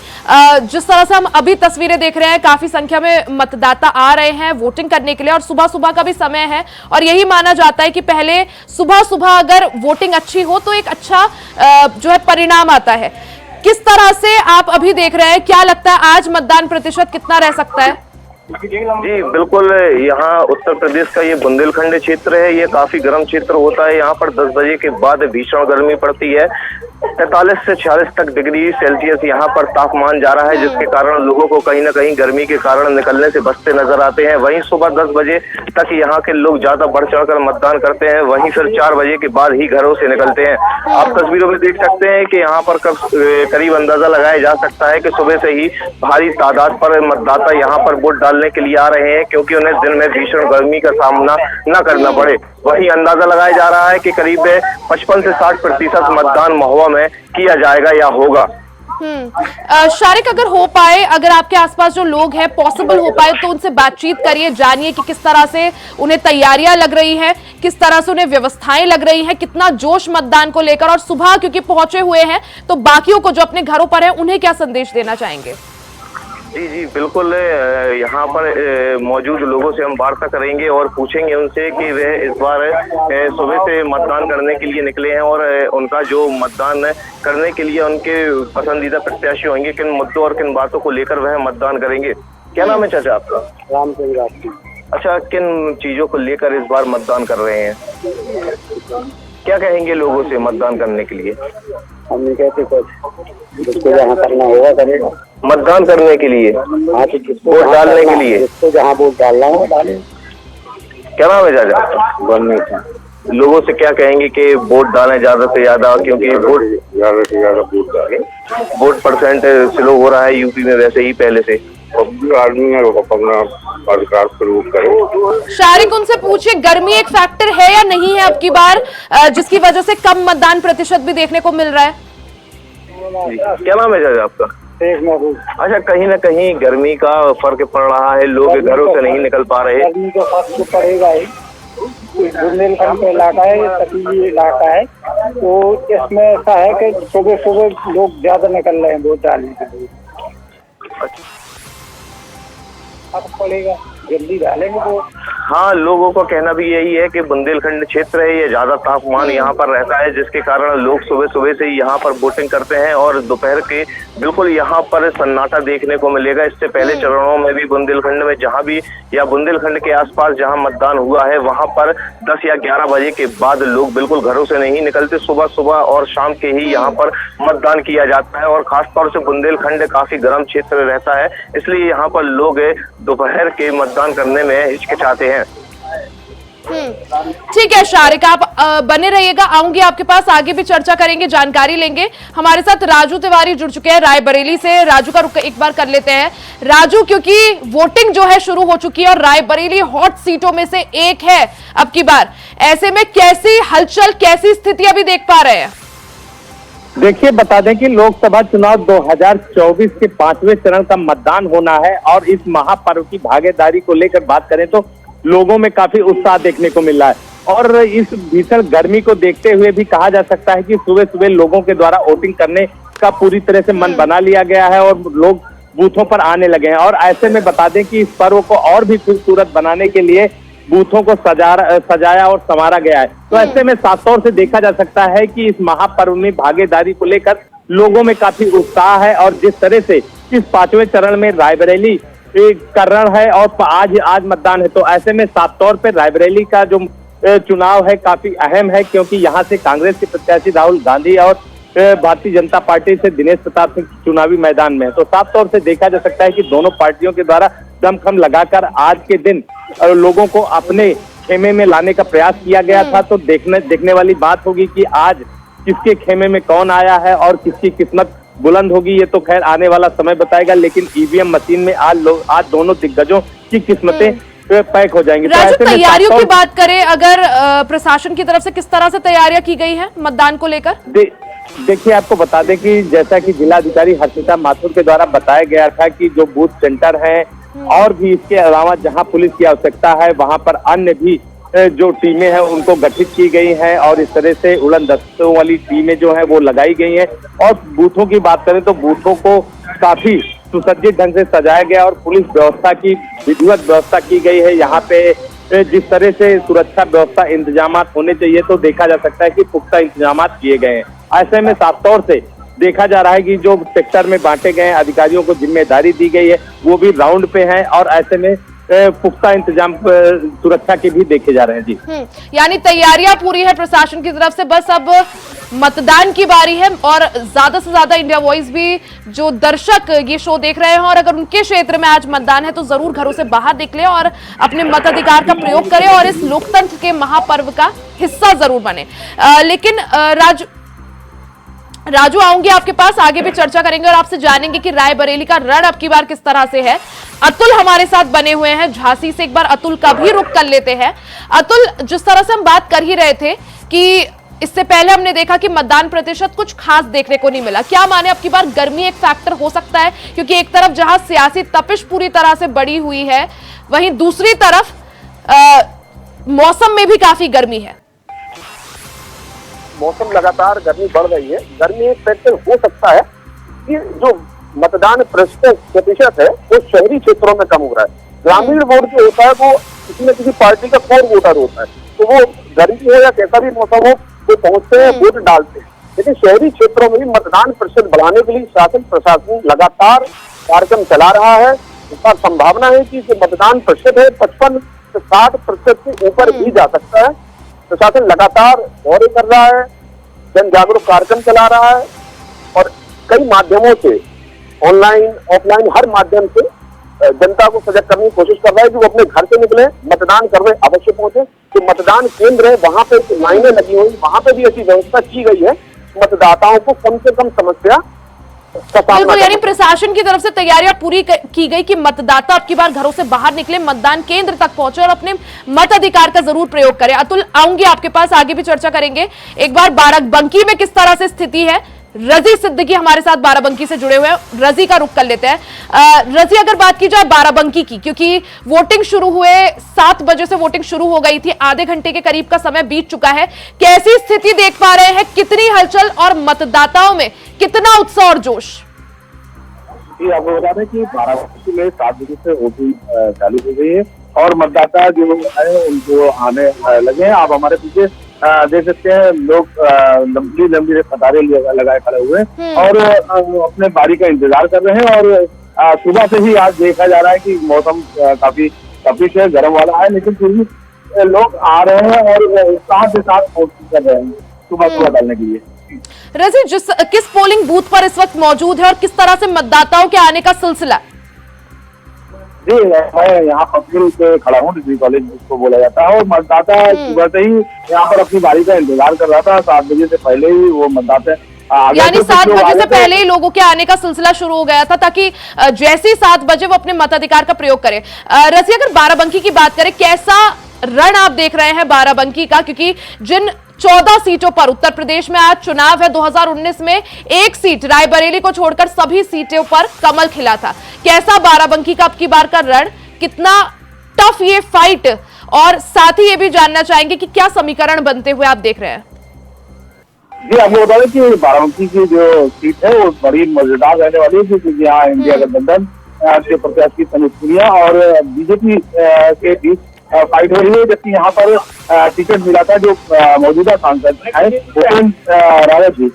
जिस तरह से हम अभी तस्वीरें देख रहे हैं, काफी संख्या में मतदाता आ रहे हैं वोटिंग करने के लिए और सुबह सुबह का भी समय है और यही माना जाता है कि पहले सुबह सुबह अगर वोटिंग अच्छी हो तो एक अच्छा जो है परिणाम आता है। किस तरह से आप अभी देख रहे हैं, क्या लगता है आज मतदान प्रतिशत कितना रह सकता है? जी बिल्कुल, यहाँ उत्तर प्रदेश का ये बुंदेलखंड क्षेत्र है, ये काफी गर्म क्षेत्र होता है। यहाँ पर 10 बजे के बाद भीषण गर्मी पड़ती है। 43 से 46 तक डिग्री सेल्सियस यहाँ पर तापमान जा रहा है, जिसके कारण लोगों को कहीं ना कहीं गर्मी के कारण निकलने से बचते नजर आते हैं। वहीं सुबह 10 बजे तक यहाँ के लोग ज्यादा बढ़ चढ़कर मतदान करते हैं, वहीं फिर 4 बजे के बाद ही घरों से निकलते हैं। आप तस्वीरों में देख सकते हैं कि यहाँ पर करीब अंदाजा लगाया जा सकता है कि सुबह से ही भारी तादाद पर मतदाता यहाँ पर वोट डालने के लिए आ रहे हैं, क्योंकि उन्हें दिन में भीषण गर्मी का सामना न करना पड़े। वही अंदाजा लगाया जा रहा है कि करीब 55 से 60% मतदान महुआ में किया जाएगा या होगा। शारिक, अगर हो पाए, अगर आपके आसपास जो लोग हैं पॉसिबल हो पाए तो उनसे बातचीत करिए, जानिए कि किस तरह से उन्हें तैयारियां लग रही हैं, किस तरह से उन्हें व्यवस्थाएं लग रही हैं, कितना जोश मतदान को लेकर, और सुबह क्योंकि पहुंचे हुए हैं तो बाकियों को जो अपने घरों पर है उन्हें क्या संदेश देना चाहेंगे? जी जी बिल्कुल, यहाँ पर मौजूद लोगों से हम वार्ता करेंगे और पूछेंगे उनसे कि वे इस बार सुबह से मतदान करने के लिए निकले हैं और उनका जो मतदान करने के लिए उनके पसंदीदा प्रत्याशी होंगे, किन मुद्दों और किन बातों को लेकर वह मतदान करेंगे। क्या नाम है चाचा आपका? रामचंद्र। अच्छा, किन चीजों को लेकर इस बार मतदान कर रहे हैं? क्या कहेंगे लोगों से मतदान करने के लिए? हम नहीं कहते कुछ, जिसको जहाँ करना होगा करेगा। मतदान करने के लिए, वोट डालने के लिए, जिसको जहाँ वोट डालना हो डाले। क्या नाम है चाचा? बनने का लोगों से क्या कहेंगे कि वोट डालें ज्यादा से ज्यादा, क्योंकि वोट ज्यादा से ज्यादा वोट डालें। वोट परसेंट स्लो हो रहा है यूपी में वैसे ही पहले से। आदमी है वो अपना अधिकार प्रयोग करे। शारिक, उनसे पूछिए गर्मी एक फैक्टर है या नहीं है अब की बार, जिसकी वजह से कम मतदान प्रतिशत भी देखने को मिल रहा है? क्या नाम है चाचा आपका? अच्छा, कहीं ना कहीं गर्मी का फर्क पड़ रहा है, लोग घरों से नहीं निकल पा रहे। गर्मी का फर्क तो पड़ेगा ही। बुंदेलखंड का इलाका है, ये तटीय इलाका है, तो इसमें ऐसा है कि सुबह सुबह लोग ज्यादा निकल रहे हैं वोट डालने के लिए। फर्क पड़ेगा, जल्दी डालेंगे वो। हाँ, लोगों का कहना भी यही है कि बुंदेलखंड क्षेत्र है, ये ज्यादा तापमान यहाँ पर रहता है, जिसके कारण लोग सुबह सुबह से यहाँ पर वोटिंग करते हैं और दोपहर के बिल्कुल यहाँ पर सन्नाटा देखने को मिलेगा। इससे पहले चरणों में भी बुंदेलखंड में जहाँ भी या बुंदेलखंड के आसपास जहाँ मतदान हुआ है वहां पर 10 या 11 बजे के बाद लोग बिल्कुल घरों से नहीं निकलते, सुबह सुबह और शाम के ही यहाँ पर मतदान किया जाता है। और खासतौर से बुंदेलखंड काफी गर्म क्षेत्र रहता है, इसलिए यहाँ पर लोग दोपहर के मतदान करने में हिचकिचाते हैं। ठीक है शारिक, आप बने रहिएगा, आऊंगी आपके पास, आगे भी चर्चा करेंगे, जानकारी लेंगे। हमारे साथ राजू तिवारी जुड़ चुके हैं रायबरेली से। राजू का रुख एक बार कर लेते हैं। राजू, क्योंकि वोटिंग जो है शुरू हो चुकी है और रायबरेली हॉट सीटों में से एक है अब की बार, ऐसे में कैसी हलचल, कैसी स्थिति अभी देख पा रहे हैं? देखिए, बता दें कि लोकसभा चुनाव 2024 के 5वें चरण का मतदान होना है और इस महापर्व की भागीदारी को लेकर बात करें तो लोगों में काफी उत्साह देखने को मिल रहा है। और इस भीषण गर्मी को देखते हुए भी कहा जा सकता है कि सुबह सुबह लोगों के द्वारा वोटिंग करने का पूरी तरह से मन बना लिया गया है और लोग बूथों पर आने लगे हैं। और ऐसे में बता दें कि इस पर्व को और भी खूबसूरत बनाने के लिए बूथों को सजाया और संवारा गया है। तो ऐसे में साफ तौर से देखा जा सकता है कि इस महापर्व में भागीदारी को लेकर लोगों में काफी उत्साह है। और जिस तरह से इस 5वें चरण में रायबरेली करण है और आज मतदान है, तो ऐसे में साफ तौर पर रायबरेली का जो चुनाव है काफी अहम है, क्योंकि यहाँ से कांग्रेस के प्रत्याशी राहुल गांधी और भारतीय जनता पार्टी से दिनेश प्रताप सिंह चुनावी मैदान में है। तो साफ तौर से देखा जा सकता है कि दोनों पार्टियों के द्वारा दमखम लगाकर आज के दिन लोगों को अपने खेमे में लाने का प्रयास किया गया था। तो देखने वाली बात होगी कि आज किसके खेमे में कौन आया है और किसकी किस्मत बुलंद होगी, ये तो खैर आने वाला समय बताएगा। लेकिन ईवीएम मशीन में आज दोनों दिग्गजों की किस्मतें पैक हो जाएंगी। राजू, तैयारियों की बात करें अगर प्रशासन की तरफ से किस तरह से तैयारियां की गई है मतदान को लेकर? देखिए, आपको बता दें कि जैसा कि जिलाधिकारी हर्षिता माथुर के द्वारा बताया गया था कि जो बूथ सेंटर है और भी इसके अलावा जहां पुलिस की आवश्यकता है वहां पर अन्य भी जो टीमें हैं उनको गठित की गई हैं और इस तरह से उड़न दस्तों वाली टीमें जो है वो लगाई गई हैं। और बूथों की बात करें तो बूथों को काफी सुसज्जित ढंग से सजाया गया और पुलिस व्यवस्था की विधिवत व्यवस्था की गई है। यहाँ पे जिस तरह से सुरक्षा व्यवस्था इंतजाम होने चाहिए तो देखा जा सकता है कि पुख्ता इंतजाम किए गए हैं। ऐसे में साफ तौर से देखा जा रहा है कि जो सेक्टर में बांटे गए अधिकारियों को जिम्मेदारी दी गई है वो भी राउंड पे हैं और ऐसे में पुख्ता इंतजाम सुरक्षा के भी देखे जा रहे हैं। जी, यानी तैयारियां पूरी है प्रशासन की तरफ से, बस अब मतदान की बारी है। और ज्यादा से ज्यादा इंडिया वॉइस भी जो दर्शक ये शो देख रहे हैं और अगर उनके क्षेत्र में आज मतदान है तो जरूर घरों से बाहर निकले और अपने मताधिकार का प्रयोग करें और इस लोकतंत्र के महापर्व का हिस्सा जरूर बने। लेकिन राजू, आऊंगी आपके पास, आगे भी चर्चा करेंगे और आपसे जानेंगे कि रायबरेली का रण अब की बार किस तरह से है। अतुल हमारे साथ बने हुए हैं झांसी से, एक बार अतुल का भी रुख कर लेते हैं। अतुल, जिस तरह से हम बात कर ही रहे थे कि इससे पहले हमने देखा कि मतदान प्रतिशत कुछ खास देखने को नहीं मिला। क्या माने अब की बार गर्मी एक फैक्टर हो सकता है, क्योंकि एक तरफ जहां सियासी तपिश पूरी तरह से बढ़ी हुई है, वहीं दूसरी तरफ मौसम में भी काफी गर्मी है। मौसम लगातार गर्मी बढ़ रही है। गर्मी एक फैक्टर हो सकता है कि जो मतदान प्रतिशत है वो शहरी क्षेत्रों में कम हो रहा है। ग्रामीण वोट जो होता है वो किसी न किसी पार्टी का कोर वोटर होता है, तो वो गर्मी हो या कैसा भी मौसम हो वो पहुंचते हैं, वोट डालते हैं। लेकिन शहरी क्षेत्रों में भी मतदान प्रतिशत बढ़ाने के लिए शासन प्रशासन लगातार कार्यक्रम चला रहा है। इस बार संभावना है कि जो मतदान प्रतिशत है 55 से 60% के ऊपर भी जा सकता है। प्रशासन लगातार दौरे कर रहा है, जन जागरूक कार्यक्रम चला रहा है और कई माध्यमों से ऑनलाइन ऑफलाइन हर माध्यम से जनता को सजग करने की कोशिश कर रहा है कि वो अपने घर से निकले, मतदान करने अवश्य पहुंचे। जो मतदान केंद्र है वहां पे लाइनें लगी हुई, वहां पे भी ऐसी व्यवस्था की गई है मतदाताओं को कम से कम समस्या। बिल्कुल, यानी प्रशासन की तरफ से तैयारियां पूरी की गई कि मतदाता अब की बार घरों से बाहर निकले, मतदान केंद्र तक पहुंचे और अपने मताधिकार का जरूर प्रयोग करें। अतुल, आऊंगी आपके पास, आगे भी चर्चा करेंगे। एक बार बाराबंकी में किस तरह से स्थिति है, रजी सिद्दीकी हमारे साथ बाराबंकी से जुड़े हुए हैं, रजी का रुख कर लेते हैं। रजी, अगर बात की जाए बाराबंकी की, क्योंकि वोटिंग शुरू हुए 7 बजे से वोटिंग शुरू हो गई थी, आधे घंटे के करीब का समय बीत चुका है, कैसी स्थिति देख पा रहे हैं, कितनी हलचल और मतदाताओं में कितना उत्साह और जोश? जी, आपको बता दें कि बाराबंकी में 7 बजे से वोटिंग चालू हो गई है और मतदाता जो है उनको आने लगे हैं। आप हमारे पीछे देख सकते हैं, लोग लंबी लंबी कतारें लगाए खड़े हुए और अपने बारी का इंतजार कर रहे हैं। और सुबह से ही आज देखा जा रहा है कि मौसम काफी तपिश है, गर्म वाला है, लेकिन फिर भी लोग आ रहे हैं और उत्साह के साथ वोट कर रहे हैं सुबह डालने के लिए। रजी, किस पोलिंग बूथ पर इस वक्त मौजूद है और किस तरह से मतदाताओं के आने का सिलसिला? जी, मैं यहाँ पब्लिक पे खड़ा हूँ, डिग्री कॉलेज जिसको बोला जाता है, और मतदाता सुबह से ही यहाँ पर अपनी बारी का इंतजार कर रहा था। 7 बजे से पहले ही वो मतदाता यानी 7 बजे से पहले ही लोगों के आने का सिलसिला शुरू हो गया था, ताकि जैसे ही 7 बजे वो अपने मताधिकार का प्रयोग करें। रजी, अगर बाराबंकी की बात करें, कैसा रण आप देख रहे हैं बाराबंकी का, क्योंकि जिन 14 सीटों पर उत्तर प्रदेश में आज चुनाव है, 2019 में एक सीट रायबरेली को छोड़कर सभी सीटों पर कमल खिला था। कैसा बाराबंकी का अब की बार का रण, कितना टफ ये फाइट, और साथ ही ये भी जानना चाहेंगे कि क्या समीकरण बनते हुए आप देख रहे हैं? जी, आपको बता दें कि बाराबंकी की जो सीट है वो बड़ी मजेदार रहने वाली है, क्योंकि यहाँ इंडिया गठबंधन के प्रत्याशी तनुज पुनिया और बीजेपी के बीच फाइट हो रही है। जबकि यहाँ पर टिकट मिला था जो मौजूदा सांसद है भूपेंद्र रावत जी,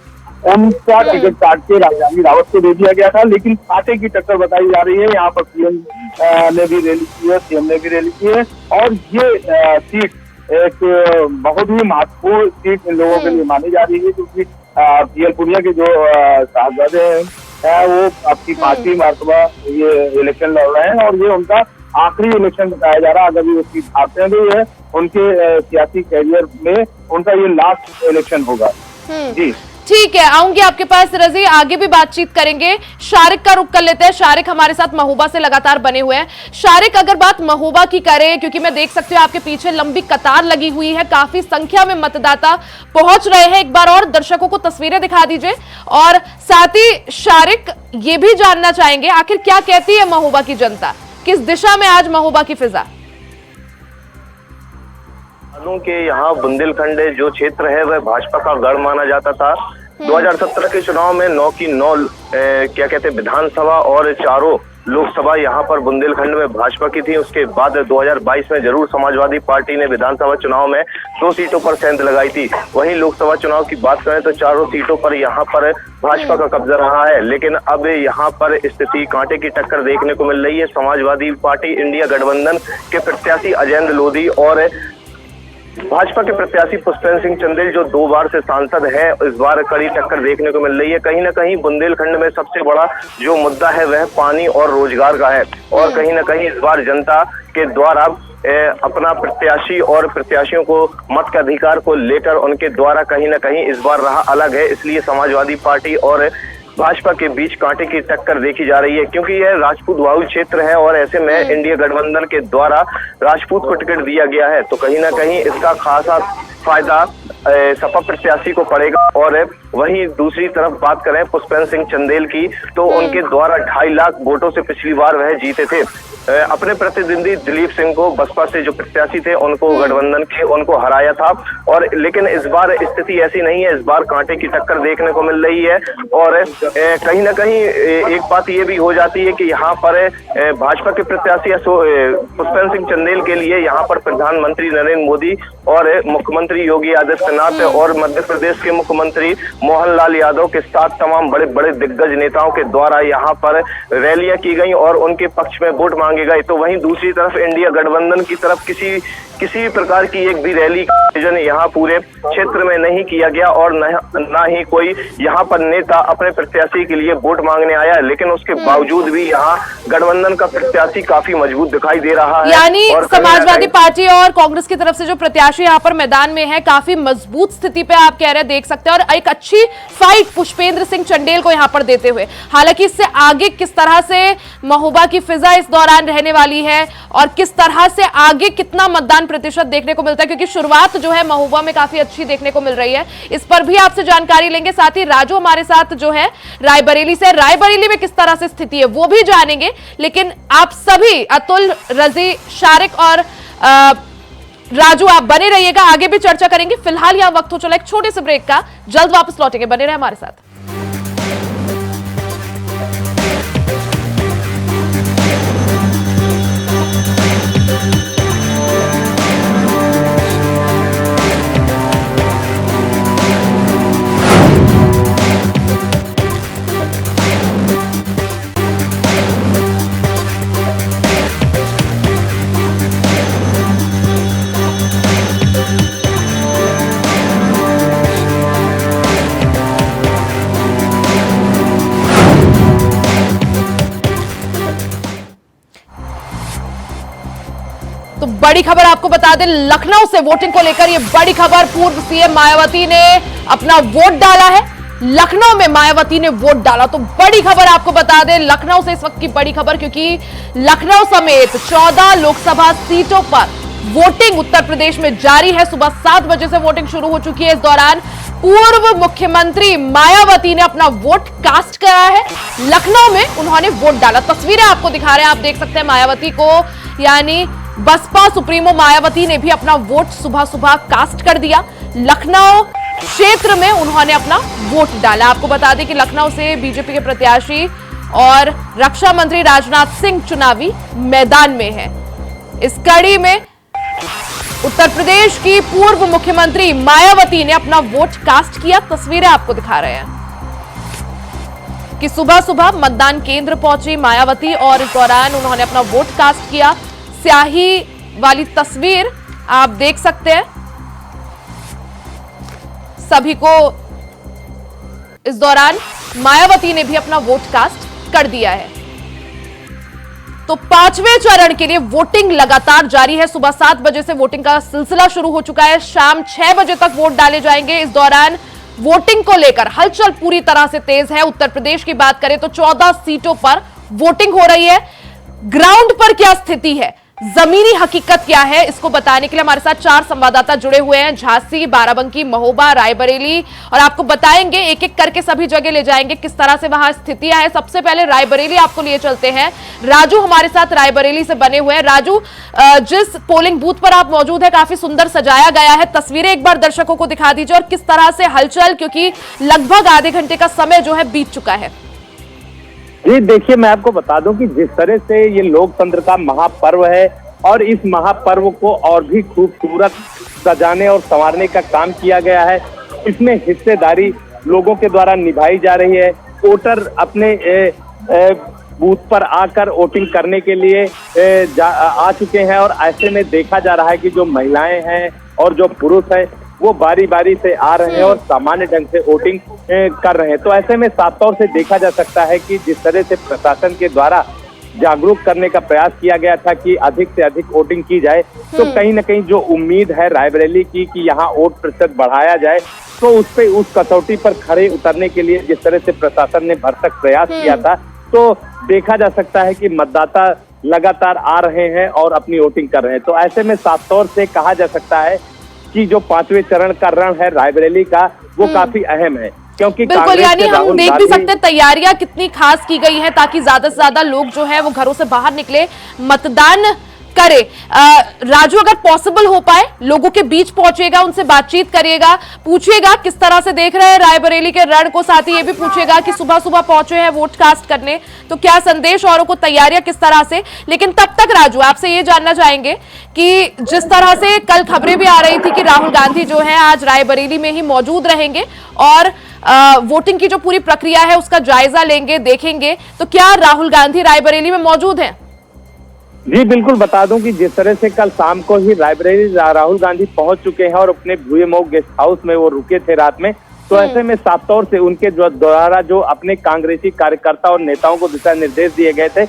उनका टिकट काट के राजधानी रावत को दे दिया गया था, लेकिन कांटे की टक्कर बताई जा रही है। यहाँ पर पीएम ने भी रैली की है, सीएम ने भी रैली की है, और ये सीट एक बहुत ही महत्वपूर्ण सीट इन लोगों के लिए मानी जा रही है, क्योंकि पीएल पुनिया के जो साहबजादे हैं वो आपकी 5वीं मरतबा ये इलेक्शन लड़ रहे हैं और ये उनका आखिरी इलेक्शन बताया जा रहा है। अगर ये सीट हारते हैं तो ये उनके सियासी कैरियर में उनका ये लास्ट इलेक्शन होगा। जी, ठीक है, आऊंगी आपके पास रजी, आगे भी बातचीत करेंगे। शारिक का रुख कर लेते हैं। शारिक हमारे साथ महोबा से लगातार बने हुए हैं। शारिक, अगर बात महोबा की करें, क्योंकि मैं देख सकती हूँ आपके पीछे लंबी कतार लगी हुई है, काफी संख्या में मतदाता पहुंच रहे हैं, एक बार और दर्शकों को तस्वीरें दिखा दीजिए। और साथ ही शारिक, ये भी जानना चाहेंगे आखिर क्या कहती है महोबा की जनता, किस दिशा में आज महोबा की फिजा? के यहाँ बुंदेलखंड जो क्षेत्र है वह भाजपा का गढ़ माना जाता था। 2017 के चुनाव में 9 की 9 क्या कहते हैं विधानसभा और 4 लोकसभा यहाँ पर बुंदेलखंड में भाजपा की थी। उसके बाद 2022 में जरूर समाजवादी पार्टी ने विधानसभा चुनाव में 2 सीटों पर सेंध लगाई थी। वहीं लोकसभा चुनाव की बात करें तो 4 सीटों पर यहाँ पर भाजपा का कब्जा रहा है। लेकिन अब यहाँ पर स्थिति कांटे की टक्कर देखने को मिल रही है। समाजवादी पार्टी इंडिया गठबंधन के प्रत्याशी अजयेंद्र लोधी और भाजपा के प्रत्याशी पुष्पेंद्र सिंह चंदेल जो 2 बार से सांसद है, इस बार कड़ी टक्कर देखने को मिल रही है। कहीं ना कहीं बुंदेलखंड में सबसे बड़ा जो मुद्दा है वह पानी और रोजगार का है, और कहीं ना कहीं इस बार जनता के द्वारा अपना प्रत्याशी और प्रत्याशियों को मत के अधिकार को लेकर उनके द्वारा कहीं ना कहीं इस बार राह अलग है। इसलिए समाजवादी पार्टी और भाजपा के बीच कांटे की टक्कर देखी जा रही है, क्योंकि यह राजपूत बहुल क्षेत्र है और ऐसे में इंडिया गठबंधन के द्वारा राजपूत को टिकट दिया गया है। तो कहीं ना कहीं इसका खासा फायदा सपा प्रत्याशी को पड़ेगा। और वहीं दूसरी तरफ बात करें पुष्पेंद्र सिंह चंदेल की, तो उनके द्वारा 2.5 लाख वोटों से पिछली बार वह जीते थे। अपने प्रतिद्वंदी दिलीप सिंह को, बसपा से जो प्रत्याशी थे उनको, गठबंधन के उनको हराया था। और लेकिन इस बार स्थिति ऐसी नहीं है, इस बार कांटे की टक्कर देखने को मिल रही है। और कहीं ना कहीं एक बात ये भी हो जाती है कि यहाँ पर भाजपा के प्रत्याशी पुष्पेंद्र सिंह चंदेल के लिए यहाँ पर प्रधानमंत्री नरेंद्र मोदी और मुख्यमंत्री योगी आदित्यनाथ और मध्य प्रदेश के मुख्यमंत्री मोहनलाल यादव के साथ तमाम बड़े बड़े दिग्गज नेताओं के द्वारा यहाँ पर रैलियां की गई और उनके पक्ष में वोट मांगे गए। तो वहीं दूसरी तरफ इंडिया गठबंधन की तरफ किसी भी प्रकार की एक भी रैली का आयोजन यहाँ पूरे क्षेत्र में नहीं किया गया और न ही कोई यहाँ पर नेता अपने प्रत्याशी के लिए वोट मांगने आया। लेकिन उसके बावजूद भी यहाँ गठबंधन का प्रत्याशी काफी मजबूत दिखाई दे रहा है। यानी समाजवादी पार्टी और कांग्रेस की तरफ से जो प्रत्याशी यहाँ पर मैदान में है, काफी मजबूत स्थिति पे आप कह रहे हैं, देख सकते हैं। और एक अच्छी फाइट पुष्पेंद्र सिंह चंदेल को यहाँ पर देते हुए, हालांकि इससे आगे किस तरह से महोबा की फिजा इस दौरान रहने वाली है और किस तरह से आगे कितना मतदान प्रतिशत देखने को मिलता है, क्योंकि शुरुआत जो है महोबा में काफी अच्छी देखने को मिल रही है, इस पर भी आपसे जानकारी लेंगे। साथ ही राजू हमारे साथ जो है रायबरेली से, रायबरेली में किस तरह से स्थिति है वो भी जानेंगे। लेकिन आप सभी, अतुल, रजी, शारिक और राजू, आप बने रहिएगा, आगे भी चर्चा करेंगे। फिलहाल यहां वक्त हो चला एक छोटे से ब्रेक का, जल्द वापस लौटेंगे, बने रहे हमारे साथ। तो बड़ी खबर आपको बता दें, लखनऊ से वोटिंग को लेकर ये बड़ी खबर, पूर्व सीएम मायावती ने अपना वोट डाला है। लखनऊ में मायावती ने वोट डाला, तो बड़ी खबर आपको बता दें, लखनऊ से इस वक्त की बड़ी खबर, क्योंकि लखनऊ समेत 14 लोकसभा सीटों पर वोटिंग उत्तर प्रदेश में जारी है। सुबह 7 बजे से वोटिंग शुरू हो चुकी है। इस दौरान पूर्व मुख्यमंत्री मायावती ने अपना वोट कास्ट करा है। लखनऊ में उन्होंने वोट डाला, तस्वीरें आपको दिखा रहे हैं, आप देख सकते हैं मायावती को, यानी बसपा सुप्रीमो मायावती ने भी अपना वोट सुबह सुबह कास्ट कर दिया। लखनऊ क्षेत्र में उन्होंने अपना वोट डाला। आपको बता दें कि लखनऊ से बीजेपी के प्रत्याशी और रक्षा मंत्री राजनाथ सिंह चुनावी मैदान में है। इस कड़ी में उत्तर प्रदेश की पूर्व मुख्यमंत्री मायावती ने अपना वोट कास्ट किया। तस्वीरें आपको दिखा रहे हैं कि सुबह सुबह मतदान केंद्र पहुंची मायावती और इस दौरान उन्होंने अपना वोट कास्ट किया। स्याही वाली तस्वीर आप देख सकते हैं, सभी को इस दौरान मायावती ने भी अपना वोट कास्ट कर दिया है। तो 5वें चरण के लिए वोटिंग लगातार जारी है। सुबह 7 बजे से वोटिंग का सिलसिला शुरू हो चुका है, शाम 6 बजे तक वोट डाले जाएंगे। इस दौरान वोटिंग को लेकर हलचल पूरी तरह से तेज है। उत्तर प्रदेश की बात करें तो 14 सीटों पर वोटिंग हो रही है। ग्राउंड पर क्या स्थिति है, जमीनी हकीकत क्या है, इसको बताने के लिए हमारे साथ 4 संवाददाता जुड़े हुए हैं, झांसी, बाराबंकी, महोबा, रायबरेली, और आपको बताएंगे, एक एक करके सभी जगह ले जाएंगे किस तरह से वहां स्थितियां हैं। सबसे पहले रायबरेली आपको लिए चलते हैं। राजू हमारे साथ रायबरेली से बने हुए हैं। राजू, जिस पोलिंग बूथ पर आप मौजूद है काफी सुंदर सजाया गया है, तस्वीरें एक बार दर्शकों को दिखा दीजिए और किस तरह से हलचल, क्योंकि लगभग आधे घंटे का समय जो है बीत चुका है। जी देखिए, मैं आपको बता दूं कि जिस तरह से ये लोकतंत्र का महापर्व है और इस महापर्व को और भी खूबसूरत सजाने और संवारने का काम किया गया है, इसमें हिस्सेदारी लोगों के द्वारा निभाई जा रही है। वोटर अपने बूथ पर आकर वोटिंग करने के लिए आ चुके हैं और ऐसे में देखा जा रहा है कि जो महिलाएं हैं और जो पुरुष हैं वो बारी बारी से आ रहे हैं और सामान्य ढंग से वोटिंग कर रहे हैं। तो ऐसे में साफ तौर से देखा जा सकता है कि जिस तरह से प्रशासन के द्वारा जागरूक करने का प्रयास किया गया था कि अधिक से अधिक वोटिंग की जाए, तो कहीं न कहीं जो उम्मीद है रायबरेली की कि यहाँ वोट प्रतिशत बढ़ाया जाए, तो उस कसौटी पर खड़े उतरने के लिए जिस तरह से प्रशासन ने भरसक प्रयास किया था, तो देखा जा सकता है कि मतदाता लगातार आ रहे हैं और अपनी वोटिंग कर रहे हैं। तो ऐसे में साफ तौर से कहा जा सकता है कि जो 5वें चरण का रण है रायबरेली का, वो काफी अहम है, क्योंकि बिल्कुल, कांग्रेस यानी के हम राहुल देख भी गांधी- सकते हैं तैयारियां कितनी खास की गई हैं ताकि ज्यादा से ज्यादा लोग जो है वो घरों से बाहर निकले, मतदान करे। राजू, अगर पॉसिबल हो पाए लोगों के बीच पहुंचेगा, उनसे बातचीत करिएगा, पूछिएगा किस तरह से देख रहे हैं रायबरेली के रण को, साथ ही ये भी पूछिएगा कि सुबह सुबह पहुंचे हैं वोट कास्ट करने तो क्या संदेश औरों को, तैयारियां किस तरह से। लेकिन तब तक राजू, आपसे ये जानना चाहेंगे कि जिस तरह से कल खबरें भी आ रही थी कि राहुल गांधी जो है आज रायबरेली में ही मौजूद रहेंगे और वोटिंग की जो पूरी प्रक्रिया है उसका जायजा लेंगे, देखेंगे, तो क्या राहुल गांधी रायबरेली में मौजूद हैं? जी बिल्कुल, बता दूं कि जिस तरह से कल शाम को ही रायबरेली राहुल गांधी पहुंच चुके हैं और अपने भूये मोग गेस्ट हाउस में वो रुके थे रात में, तो ऐसे में साफ तौर से उनके द्वारा जो अपने कांग्रेसी कार्यकर्ता और नेताओं को दिशा निर्देश दिए गए थे,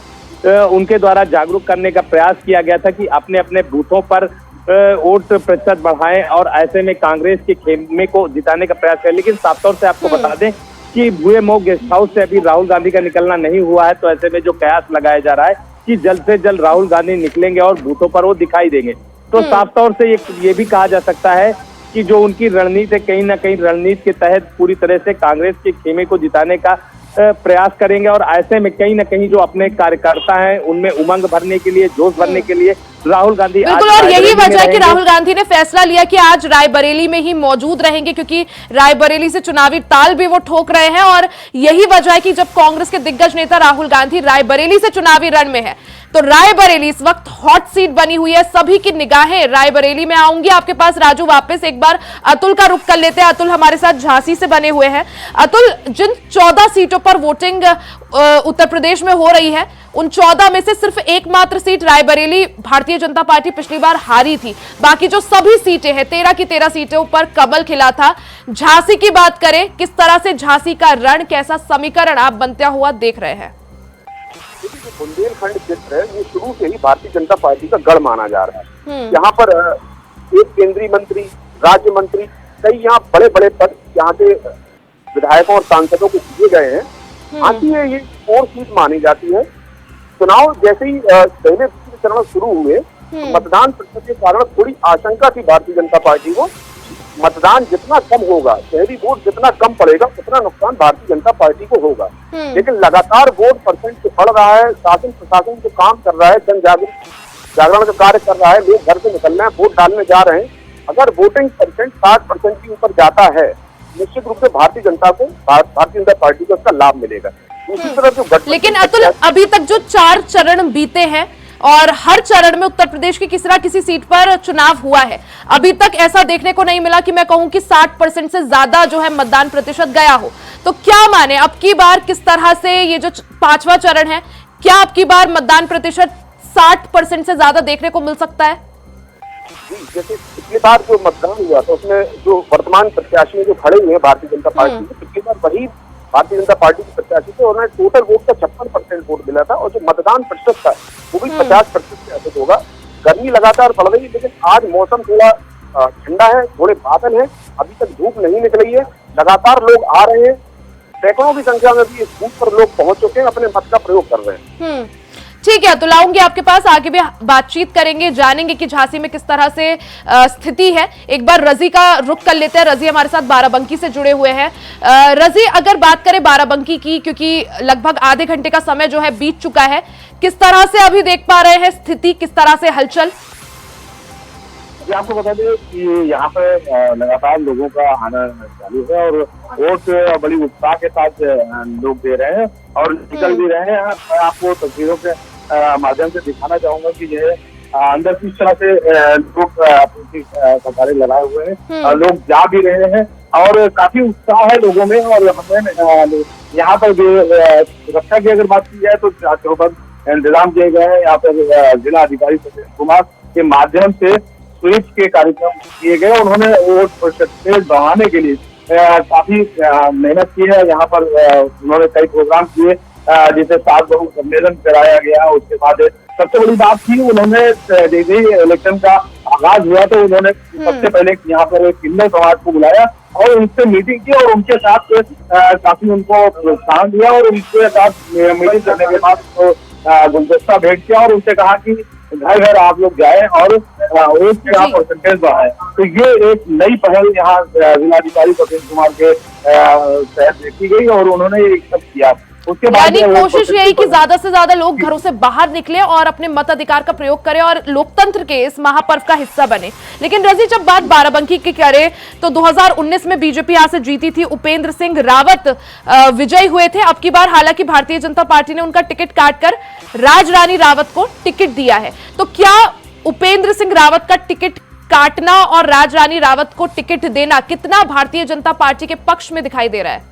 उनके द्वारा जागरूक करने का प्रयास किया गया था कि अपने अपने बूथों पर वोट प्रतिशत बढ़ाएं और ऐसे में कांग्रेस के खेमे को जिताने का प्रयास करें। लेकिन साफ तौर से आपको बता दें कि भूये मोग गेस्ट हाउस से अभी राहुल गांधी का निकलना नहीं हुआ है, तो ऐसे में जो कयास लगाया जा रहा है कि जल्द से जल्द राहुल गांधी निकलेंगे और बूथों पर वो दिखाई देंगे। तो साफ तौर से ये भी कहा जा सकता है कि जो उनकी रणनीति है, कहीं ना कहीं रणनीति के तहत पूरी तरह से कांग्रेस के खेमे को जिताने का प्रयास करेंगे और ऐसे में कहीं ना कहीं जो अपने कार्यकर्ता हैं उनमें उमंग भरने के लिए, जोश भरने के लिए राहुल गांधी बिल्कुल, और यही वजह है कि राहुल गांधी ने फैसला लिया कि आज रायबरेली में ही मौजूद रहेंगे, क्योंकि रायबरेली से चुनावी ताल भी वो ठोक रहे हैं। और यही वजह है कि जब कांग्रेस के दिग्गज नेता राहुल गांधी रायबरेली से चुनावी रण में है, तो रायबरेली इस वक्त हॉट सीट बनी हुई है, सभी की निगाहें रायबरेली में। आऊंगी आपके पास राजू, वापस एक बार अतुल का रुख कर लेते हैं। अतुल हमारे साथ झांसी से बने हुए हैं। अतुल, जिन 14 सीटों पर वोटिंग उत्तर प्रदेश में हो रही है, उन 14 में से सिर्फ एकमात्र सीट रायबरेली भारतीय जनता पार्टी पिछली बार हारी थी, बाकी जो सभी सीटें हैं 13 की 13 सीटों पर कमल खिला था। झांसी की बात करें, किस तरह से झांसी का रण, कैसा समीकरण आप बनता हुआ देख रहे हैं? जो बुंदेलखंड क्षेत्र है ये शुरू से ही भारतीय जनता पार्टी का गढ़ माना जा रहा है। यहाँ पर एक केंद्रीय मंत्री, राज्य मंत्री, कई यहाँ बड़े बड़े पद यहाँ के विधायकों और सांसदों को दिए गए हैं। आती है ये और सीट मानी जाती है। चुनाव जैसे ही पहले चरण शुरू हुए, मतदान प्रतिशत के कारण थोड़ी आशंका थी भारतीय जनता पार्टी को। मतदान जितना कम होगा, शहरी वोट जितना कम पड़ेगा, उतना नुकसान भारतीय जनता पार्टी को होगा। लेकिन लगातार वोट परसेंट से बढ़ रहा है, शासन प्रशासन जो काम कर रहा है, जन जागरण का कार्य कर रहा है, लोग घर से निकल रहे हैं, वोट डालने जा रहे हैं। अगर वोटिंग परसेंट 60% के ऊपर जाता है, निश्चित रूप से भारतीय जनता पार्टी को इसका लाभ मिलेगा। दूसरी तरफ जो लेकिन अतुल, अभी तक जो 4 चरण बीते हैं और हर चरण में उत्तर प्रदेश की किसी न किसी सीट पर चुनाव हुआ है, अभी तक ऐसा देखने को नहीं मिला कि मैं कहूं कि 60% से ज्यादा जो है मतदान प्रतिशत गया हो। तो क्या माने अब की बार किस तरह से ये जो 5वां चरण है, क्या अब की बार मतदान प्रतिशत 60% से ज्यादा देखने को मिल सकता है? जी, जैसे पिछली बार जो मतदान हुआ था उसमें जो वर्तमान प्रत्याशी जो खड़े हुए हैं भारतीय जनता पार्टी के, पिछली बार वही भारतीय जनता पार्टी के प्रत्याशी थे और उन्हें टोटल वोट का 56% वोट मिला था और जो मतदान प्रतिशत था वो भी 50% से अधिक होगा। गर्मी लगातार बढ़ रही है, लेकिन आज मौसम थोड़ा ठंडा है, थोड़े बादल है, अभी तक धूप नहीं निकली है। लगातार लोग आ रहे हैं, सैकड़ों की संख्या में भी इस बूथ पर लोग पहुंच चुके हैं, अपने मत का प्रयोग कर रहे हैं। ठीक है, तो लाऊंगी आपके पास, आगे भी बातचीत करेंगे, जानेंगे कि झांसी में किस तरह से स्थिति है। एक बार रजी का रुख कर लेते हैं। रजी हमारे साथ बाराबंकी से जुड़े हुए हैं। रजी, अगर बात करें बाराबंकी की, क्योंकि लगभग आधे घंटे का समय जो है बीत चुका है, किस तरह से अभी देख पा रहे हैं स्थिति, किस तरह से हलचल? जी, आपको बता दें कि यहाँ पे लगातार लोगों का आना चालू है और वोट बड़ी उत्साह के साथ लोग दे रहे हैं और निकल भी रहे हैं। मैं आपको तस्वीरों के माध्यम से दिखाना चाहूंगा कि जो है अंदर किस तरह से लोग अपनी कतारें लगाए हुए हैं, लोग जा भी रहे हैं और काफी उत्साह है लोगों में। और हमें यहाँ पर जो सुरक्षा की अगर बात की जाए तो चारों पर इंतजाम किए गए हैं। यहाँ पर जिला अधिकारी सतीश कुमार के माध्यम से स्वीप के कार्यक्रम किए गए। उन्होंने वोट प्रतिशत बढ़ाने के लिए काफी मेहनत की है। यहाँ पर उन्होंने कई प्रोग्राम किए, जिसे 7 बहु सम्मेलन कराया गया। उसके बाद सबसे बड़ी बात थी, उन्होंने जैसे ही इलेक्शन का आगाज हुआ तो उन्होंने सबसे पहले यहाँ पर एक किन्नर समाज को बुलाया और उनसे मीटिंग की और उनके साथ काफी उनको प्रोत्साहन दिया और उनके साथ मीटिंग करने के बाद तो गुलदस्ता भेंट किया और उनसे कहा कि घर घर आप लोग जाए और वोट के यहाँ परसेंटेज बढ़ाए। तो ये एक नई पहल यहाँ जिलाधिकारी प्रवीण कुमार के तहत देखी गई और उन्होंने ये सब किया। उसके बाद यानी कोशिश यही कि ज्यादा से ज्यादा लोग घरों से बाहर निकले और अपने मताधिकार का प्रयोग करें और लोकतंत्र के इस महापर्व का हिस्सा बने। लेकिन रजी, जब बात बाराबंकी की करें तो 2019 में बीजेपी यहां से जीती थी, उपेंद्र सिंह रावत विजयी हुए थे। अब की बार हालांकि भारतीय जनता पार्टी ने उनका टिकट काटकर राज रानी रावत को टिकट दिया है। तो क्या उपेंद्र सिंह रावत का टिकट काटना और राज रानी रावत को टिकट देना कितना भारतीय जनता पार्टी के पक्ष में दिखाई दे रहा है?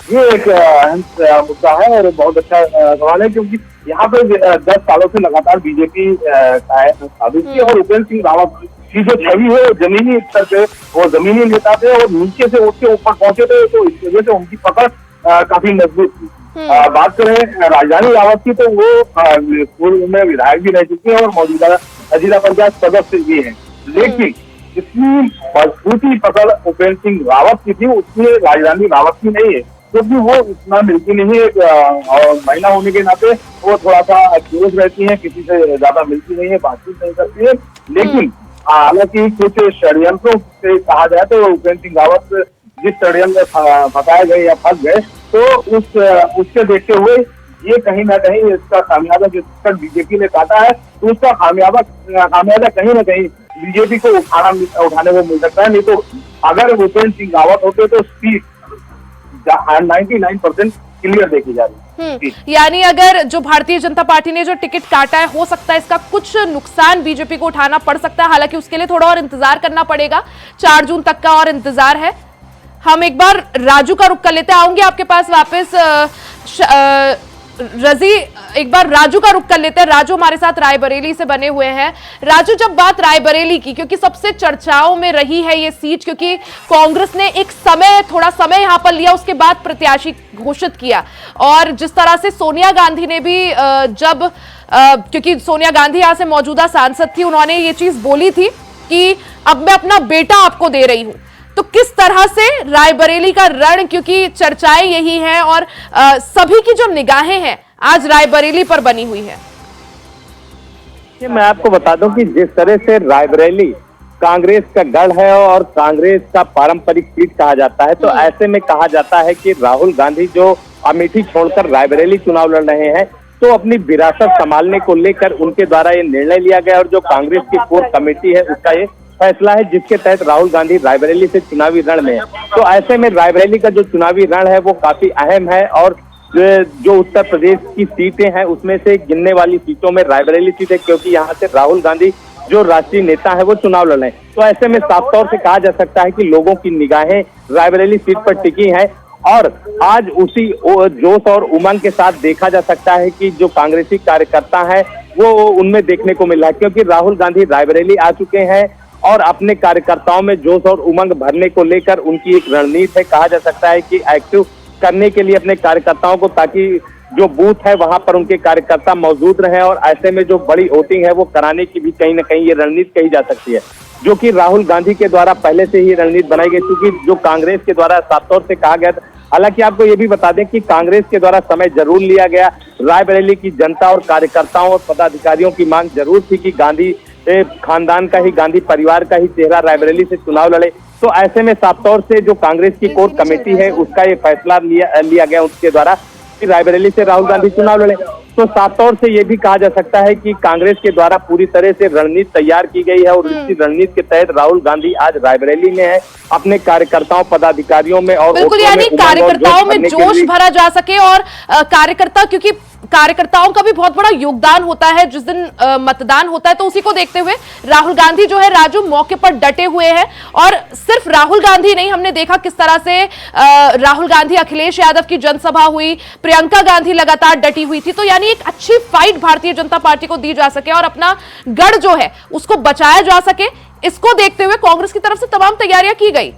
ये एक अहम मुद्दा है और बहुत अच्छा सवाल है, क्योंकि यहाँ पे 10 सालों से लगातार बीजेपी साबित की और उपेंद्र सिंह रावत की जो छवि है जमीनी स्तर पे, वो जमीनी नेता थे और नीचे से उठ के ऊपर पहुंचे थे, तो इस वजह से उनकी पकड़ काफी मजबूत थी। बात करें राजधानी रावत की तो वो पूर्व में विधायक भी रह चुकी है और मौजूदा जिला पंचायत सदस्य भी है, लेकिन जितनी मजबूती पकड़ उपेंद्र सिंह रावत की थी उतनी राजधानी रावत की नहीं है, क्योंकि वो इतना मिलती नहीं है और महिला होने के नाते वो थोड़ा सा क्लोज रहती है, किसी से ज्यादा मिलती नहीं है, बातचीत नहीं करती है। लेकिन हालांकि कुछ षड्यंत्रों से कहा जाए तो उपेंद्र सिंह रावत जिस षड्यंत्र में फंसाए गए या फंस गए, तो उसके देखते हुए ये कहीं ना कहीं इसका खामियाजा जिस तक बीजेपी ने काटा है, तो उसका खामियाजा कहीं ना कहीं बीजेपी को उठाने को मिल सकता है। नहीं तो अगर उपेंद्र सिंह रावत होते तो सीट 99% क्लियर देखी जा रही है। यानी अगर जो भारतीय जनता पार्टी ने जो टिकट काटा है, हो सकता है इसका कुछ नुकसान बीजेपी को उठाना पड़ सकता है। हालांकि उसके लिए थोड़ा और इंतजार करना पड़ेगा, 4 जून तक का और इंतजार है। हम एक बार राजू का रुख कर लेते हैं, आऊंगे आपके पास वापस। रजी, एक बार राजू का रुख कर लेते हैं। राजू हमारे साथ रायबरेली से बने हुए हैं। राजू, जब बात रायबरेली की, क्योंकि सबसे चर्चाओं में रही है ये सीट, क्योंकि कांग्रेस ने थोड़ा समय यहां पर लिया, उसके बाद प्रत्याशी घोषित किया, और जिस तरह से सोनिया गांधी ने भी क्योंकि सोनिया गांधी यहां से मौजूदा सांसद थी, उन्होंने ये चीज बोली थी कि अब मैं अपना बेटा आपको दे रही हूं। तो किस तरह से रायबरेली का रण, क्योंकि चर्चाएं यही हैं और सभी की जो निगाहें हैं आज रायबरेली पर बनी हुई है। मैं आपको बता दूं कि जिस तरह से रायबरेली कांग्रेस का गढ़ है और कांग्रेस का पारंपरिक सीट कहा जाता है, तो ऐसे में कहा जाता है कि राहुल गांधी जो अमेठी छोड़कर रायबरेली चुनाव लड़ रहे हैं, तो अपनी विरासत संभालने को लेकर उनके द्वारा ये निर्णय लिया गया और जो कांग्रेस की कोर कमेटी है उसका ये फैसला है, जिसके तहत राहुल गांधी रायबरेली से चुनावी रण में है। तो ऐसे में रायबरेली का जो चुनावी रण है वो काफी अहम है और जो उत्तर प्रदेश की सीटें हैं उसमें से गिनने वाली सीटों में रायबरेली सीट है, क्योंकि यहाँ से राहुल गांधी जो राष्ट्रीय नेता है वो चुनाव लड़ रहे हैं। तो ऐसे में साफ तौर से कहा जा सकता है कि लोगों की निगाहें रायबरेली सीट पर टिकी हैं और आज उसी जोश और उमंग के साथ देखा जा सकता है कि जो कांग्रेसी कार्यकर्ता है वो उनमें देखने को मिल रहा है, क्योंकि राहुल गांधी रायबरेली आ चुके हैं और अपने कार्यकर्ताओं में जोश और उमंग भरने को लेकर उनकी एक रणनीति है। कहा जा सकता है कि एक्टिव करने के लिए अपने कार्यकर्ताओं को, ताकि जो बूथ है वहां पर उनके कार्यकर्ता मौजूद रहे और ऐसे में जो बड़ी वोटिंग है वो कराने की भी कहीं ना कहीं ये रणनीति कही जा सकती है, जो कि राहुल गांधी के द्वारा पहले से ही रणनीति बनाई गई, क्योंकि जो कांग्रेस के द्वारा साफ तौर से कहा गया था। हालांकि आपको ये भी बता दें कि कांग्रेस के द्वारा समय जरूर लिया गया, रायबरेली की जनता और कार्यकर्ताओं और पदाधिकारियों की मांग जरूर थी कि गांधी खानदान का ही, गांधी परिवार का ही चेहरा रायबरेली से चुनाव लड़े। तो ऐसे में साफ तौर से जो कांग्रेस की कोर कमेटी है उसका ये फैसला लिया गया उसके द्वारा कि रायबरेली से राहुल गांधी चुनाव लड़े। तो साफ तौर से ये भी कहा जा सकता है कि कांग्रेस के द्वारा पूरी तरह से रणनीति तैयार की गई है और इसी रणनीति के तहत राहुल गांधी आज रायबरेली में है, अपने कार्यकर्ताओं पदाधिकारियों में और बिल्कुल, यानी कार्यकर्ताओं में जोश भरा जा सके और कार्यकर्ता, क्योंकि कार्यकर्ताओं का भी बहुत बड़ा योगदान होता है जिस दिन मतदान होता है, तो उसी को देखते हुए राहुल गांधी जो है राजू मौके पर डटे हुए हैं। और सिर्फ राहुल गांधी नहीं, हमने देखा किस तरह से राहुल गांधी, अखिलेश यादव की जनसभा हुई, प्रियंका गांधी लगातार डटी हुई थी। तो यानी एक अच्छी फाइट भारतीय जनता पार्टी को दी जा सके और अपना गढ़ जो है उसको बचाया जा सके, इसको देखते हुए कांग्रेस की तरफ से तमाम तैयारियां की गई।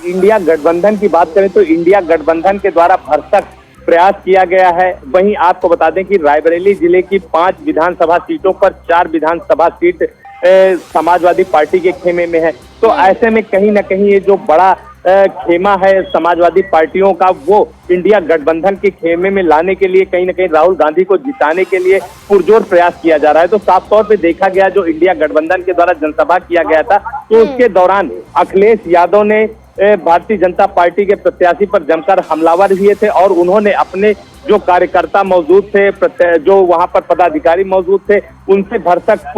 इंडिया गठबंधन की बात करें तो इंडिया गठबंधन के द्वारा भरसक प्रयास किया गया है। वहीं आपको बता दें कि रायबरेली जिले की 5 विधानसभा सीटों पर 4 विधानसभा सीट समाजवादी पार्टी के खेमे में है। तो ऐसे में कहीं ना कहीं ये जो बड़ा खेमा है समाजवादी पार्टियों का, वो इंडिया गठबंधन के खेमे में लाने के लिए कहीं ना कहीं राहुल गांधी को जिताने के लिए पुरजोर प्रयास किया जा रहा है। तो साफ तौर पे देखा गया, जो इंडिया गठबंधन के द्वारा जनसभा किया गया था, तो उसके दौरान अखिलेश यादव ने भारतीय जनता पार्टी के प्रत्याशी पर जमकर हमलावर हुए थे और उन्होंने अपने जो कार्यकर्ता मौजूद थे, जो वहां पर पदाधिकारी मौजूद थे, उनसे भरसक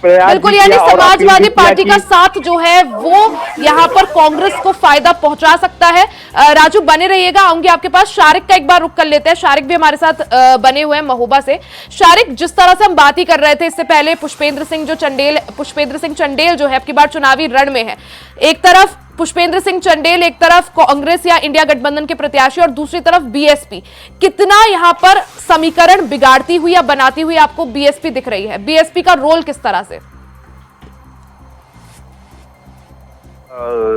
प्रयास। बिल्कुल, यानी समाजवादी पार्टी का साथ जो है वो यहाँ पर कांग्रेस को फायदा पहुंचा सकता है। राजू बने रहिएगा, आऊंगी आपके पास। शारिक का एक बार रुक कर लेते हैं, शारिक भी हमारे साथ बने हुए हैं महोबा से। शारिक, जिस तरह से हम बात ही कर रहे थे इससे पहले, पुष्पेंद्र सिंह चंडेल जो है अब की बार चुनावी रण में है। एक तरफ पुष्पेंद्र सिंह चंडेल, एक तरफ कांग्रेस या इंडिया गठबंधन के प्रत्याशी और दूसरी तरफ बीएसपी। कितना यहां पर समीकरण बिगाड़ती हुई या बनाती हुई आपको बीएसपी दिख रही है? बीएसपी का रोल किस तरह से?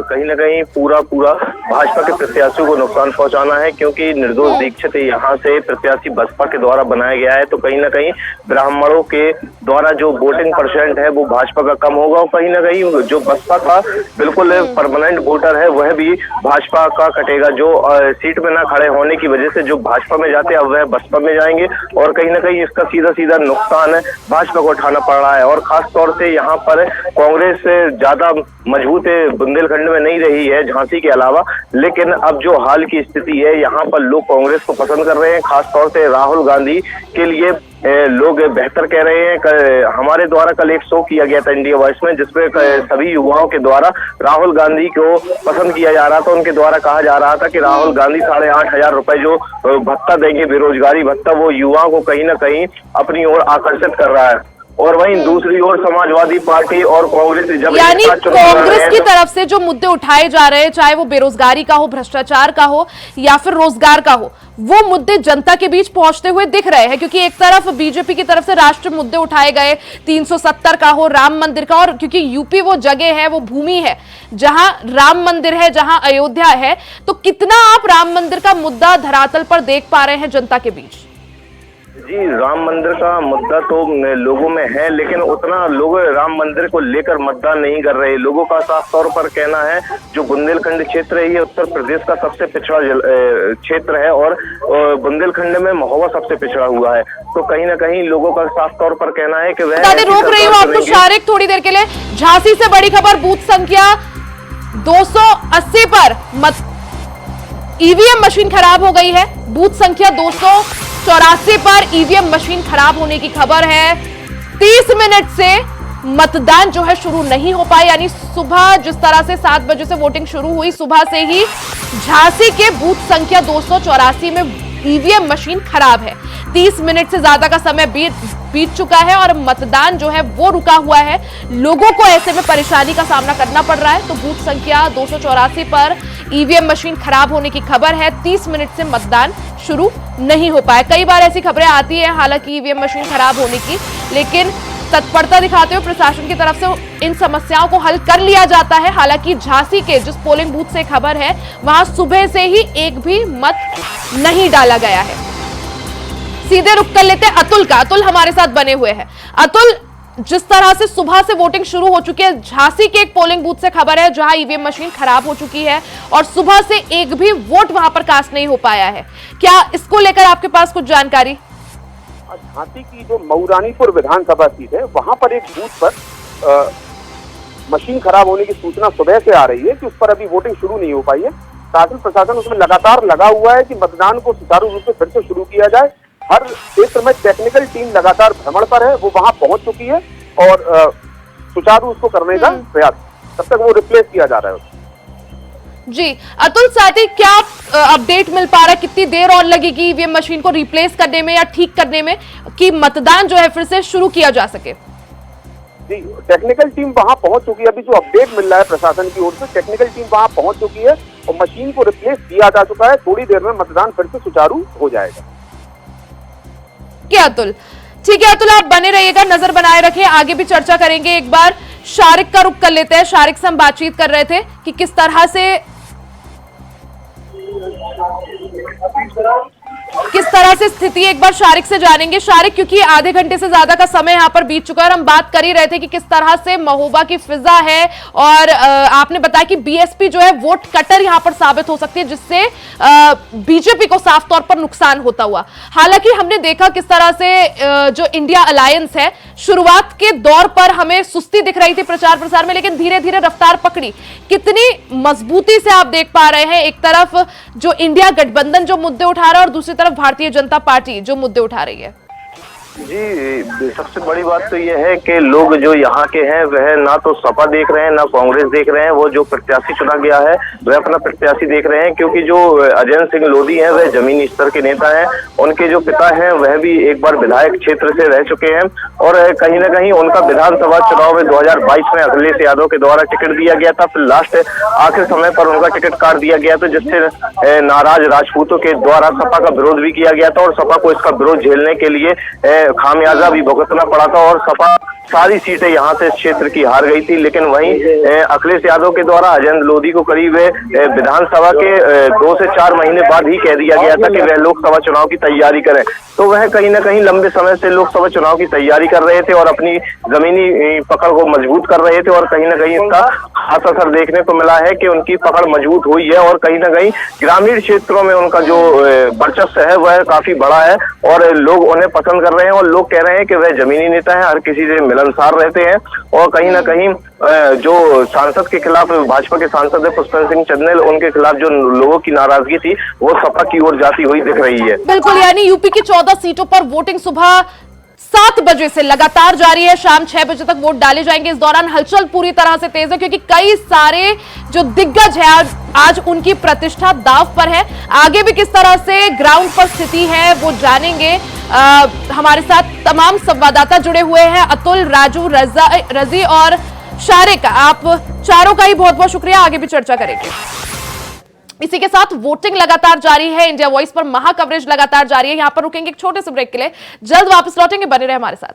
कहीं ना कहीं पूरा भाजपा के प्रत्याशियों को नुकसान पहुंचाना है, क्योंकि निर्दोष दीक्षित यहाँ से प्रत्याशी बसपा के द्वारा बनाया गया है। तो कहीं ना कहीं ब्राह्मणों के द्वारा जो वोटिंग परसेंट है वो भाजपा का कम होगा और कहीं ना कहीं जो बसपा का बिल्कुल परमानेंट वोटर है वह भी भाजपा का कटेगा। जो सीट में ना खड़े होने की वजह से जो भाजपा में जाते हैं अब वह बसपा में जाएंगे और कहीं ना कहीं इसका सीधा नुकसान है भाजपा को उठाना पड़ रहा है। और खास तौर से यहाँ पर कांग्रेस ज्यादा मजबूत बुंदेलखंड में नहीं रही है झांसी के अलावा, लेकिन अब जो हाल की स्थिति है यहाँ पर लोग कांग्रेस को पसंद कर रहे हैं। खास तौर से राहुल गांधी के लिए लोग बेहतर कह रहे हैं। हमारे द्वारा कल एक शो किया गया था इंडिया वॉइस में, जिसमें सभी युवाओं के द्वारा राहुल गांधी को पसंद किया जा रहा था। उनके द्वारा कहा जा रहा था कि राहुल गांधी 8,500 रुपए जो भत्ता देंगे, बेरोजगारी भत्ता, वो युवाओं को कहीं ना कहीं अपनी ओर आकर्षित कर रहा है। और वहीं दूसरी ओर समाजवादी पार्टी और कांग्रेस, जब यानी कांग्रेस की तरफ से जो मुद्दे उठाए जा रहे हैं, चाहे वो बेरोजगारी का हो, भ्रष्टाचार का हो या फिर रोजगार का हो, वो मुद्दे जनता के बीच पहुंचते हुए दिख रहे हैं। क्योंकि एक तरफ बीजेपी की तरफ से राष्ट्रीय मुद्दे उठाए गए, 370 का हो, राम मंदिर का, और क्योंकि यूपी वो जगह है, वो भूमि है जहां राम मंदिर है, जहां अयोध्या है, तो कितना आप राम मंदिर का मुद्दा धरातल पर देख पा रहे हैं जनता के बीच? जी, राम मंदिर का मुद्दा तो लोगों में है, लेकिन उतना लोग राम मंदिर को लेकर मतदान नहीं कर रहे। लोगों का साफ तौर पर कहना है जो बुंदेलखंड क्षेत्र है ये उत्तर प्रदेश का सबसे पिछड़ा क्षेत्र है और बुंदेलखंड में महोबा सबसे पिछड़ा हुआ है। तो कहीं ना कहीं लोगों का साफ तौर पर कहना है कि वह रोक रही हूँ आपको शारिक थोड़ी देर के लिए। झांसी से बड़ी खबर, बूथ संख्या 280 पर ईवीएम मशीन खराब हो गई है। बूथ संख्या 284 पर ईवीएम मशीन खराब होने की खबर है। 30 मिनट से मतदान जो है शुरू नहीं हो पाया, यानी सुबह जिस तरह से 7 बजे से वोटिंग शुरू हुई, सुबह से ही झांसी के बूथ संख्या 284 में ईवीएम मशीन खराब है। 30 मिनट से ज्यादा का समय बीत चुका है और मतदान जो है वो रुका हुआ है। लोगों को ऐसे में परेशानी का सामना करना पड़ रहा है। तो बूथ संख्या 284 पर ईवीएम मशीन खराब होने की खबर है। 30 मिनट से मतदान शुरू नहीं हो पाया। कई बार ऐसी खबरें आती है हालांकि ईवीएम मशीन खराब होने की, लेकिन तत्परता दिखाते हुए प्रशासन की तरफ से इन समस्याओं को हल कर लिया जाता है। हालांकि झांसी के जिस पोलिंग बूथ से खबर है वहां सुबह से ही एक भी मत नहीं डाला गया है। सीधे रुक कर लेते हैं अतुल का। अतुल हमारे साथ बने हुए हैं। अतुल, जिस तरह से सुबह से वोटिंग शुरू हो चुकी है, झांसी के एक पोलिंग बूथ से खबर है जहां ईवीएम मशीन खराब हो चुकी है और सुबह से एक भी वोट वहां पर कास्ट नहीं हो पाया है। क्या इसको लेकर आपके पास कुछ जानकारी? झांसी की जो मऊरानीपुर विधानसभा सीट है वहां पर एक बूथ पर मशीन खराब होने की सूचना सुबह से आ रही है कि उस पर अभी वोटिंग शुरू नहीं हो पाई है। शासन प्रशासन उसमें लगातार लगा हुआ है कि मतदान को सुचारू रूप से फिर से शुरू किया जाए। हर क्षेत्र में टेक्निकल टीम लगातार भ्रमण पर है, वो वहां पहुंच चुकी है और सुचारू उसको करने का प्रयास, तब तक वो रिप्लेस किया जा रहा है। जी अतुल, साथ ही क्या अपडेट मिल पा रहा है, कितनी देर और लगेगी ईवीएम मशीन को रिप्लेस करने में या ठीक करने में कि मतदान जो है फिर से शुरू किया जा सके? जी, टेक्निकल टीम वहां पहुंच चुकी है। अभी जो अपडेट मिल रहा है प्रशासन की ओर से, टेक्निकल टीम वहां पहुंच चुकी है और मशीन को रिप्लेस किया जा चुका है। थोड़ी देर में मतदान फिर से सुचारू हो जाएगा। अतुल, ठीक है अतुल, आप बने रहिएगा, नजर बनाए रखें, आगे भी चर्चा करेंगे। एक बार शारिक का रुख कर लेते हैं। शारिक से हम बातचीत कर रहे थे कि किस तरह से किस तरह से स्थिति एक बार शारिक से जानेंगे। शारिक, क्योंकि आधे घंटे से ज्यादा का समय यहाँ पर बीत चुका है और हम बात कर ही रहे थे कि किस तरह से महोबा की फिजा है और आपने बताया कि बीएसपी जो है वोट कटर यहाँ पर साबित हो सकती है, जिससे बीजेपी को साफ तौर पर नुकसान होता हुआ। हालांकि हमने देखा किस तरह से जो इंडिया अलायंस है, शुरुआत के दौर पर हमें सुस्ती दिख रही थी प्रचार प्रसार में, लेकिन धीरे धीरे रफ्तार पकड़ी। कितनी मजबूती से आप देख पा रहे हैं, एक तरफ जो इंडिया गठबंधन जो मुद्दे उठा रहा है और दूसरी तरफ भारतीय जनता पार्टी जो मुद्दे उठा रही है? जी, सबसे बड़ी बात तो यह है कि लोग जो यहाँ के हैं वह ना तो सपा देख रहे हैं ना कांग्रेस देख रहे हैं। वो जो प्रत्याशी चुना गया है वह अपना प्रत्याशी देख रहे हैं, क्योंकि जो अजय सिंह लोधी हैं वह जमीनी स्तर के नेता हैं। उनके जो पिता हैं वह भी एक बार विधायक क्षेत्र से रह चुके हैं और कहीं ना कहीं उनका विधानसभा चुनाव में 2022 में अखिलेश यादव के द्वारा टिकट दिया गया था, फिर लास्ट आखिर समय पर उनका टिकट काट दिया गया था, जिससे नाराज राजपूतों के द्वारा सपा का विरोध भी किया गया था और सपा को इसका विरोध झेलने के लिए खामियाजा भी भुगतना पड़ा था और सपा सारी सीटें यहाँ से इस क्षेत्र की हार गई थी। लेकिन वहीं अखिलेश यादव के द्वारा अजय लोधी को करीब विधानसभा के 2 से 4 महीने बाद ही कह दिया गया था कि वह लोकसभा चुनाव की तैयारी करें। तो वह कहीं ना कहीं लंबे समय से लोकसभा चुनाव की तैयारी कर रहे थे और अपनी जमीनी पकड़ को मजबूत कर रहे थे और कहीं ना कहीं इसका खास असर देखने को मिला है कि उनकी पकड़ मजबूत हुई है और कहीं ना कहीं ग्रामीण क्षेत्रों में उनका जो वर्चस्व है वह काफी बड़ा है और लोग उन्हें पसंद कर रहे हैं और लोग कह रहे हैं कि वह जमीनी नेता है, हर किसी से मिलनसार रहते हैं और कहीं ना कहीं जो सांसद के खिलाफ भाजपा के सांसद है पुष्पेंद्र सिंह चन्देल, उनके खिलाफ जो लोगों की नाराजगी थी वो सपा की ओर जाती हुई दिख रही है। बिल्कुल, यानी यूपी की 14 सीटों पर वोटिंग सुबह 7 बजे से लगातार जारी है, शाम 6 बजे तक वोट डाले जाएंगे। इस दौरान हलचल पूरी तरह से तेज है क्योंकि कई सारे जो दिग्गज हैं आज उनकी प्रतिष्ठा दांव पर है। आगे भी किस तरह से ग्राउंड पर स्थिति है वो जानेंगे। हमारे साथ तमाम संवाददाता जुड़े हुए हैं, अतुल, राजू, रजी और शारिक। आप चारों का ही बहुत बहुत शुक्रिया, आगे भी चर्चा करेंगे। इसी के साथ वोटिंग लगातार जारी है, इंडिया वॉइस पर महा कवरेज लगातार जारी है। यहां पर रुकेंगे एक छोटे से ब्रेक के लिए, जल्द वापस लौटेंगे, बने रहे हमारे साथ।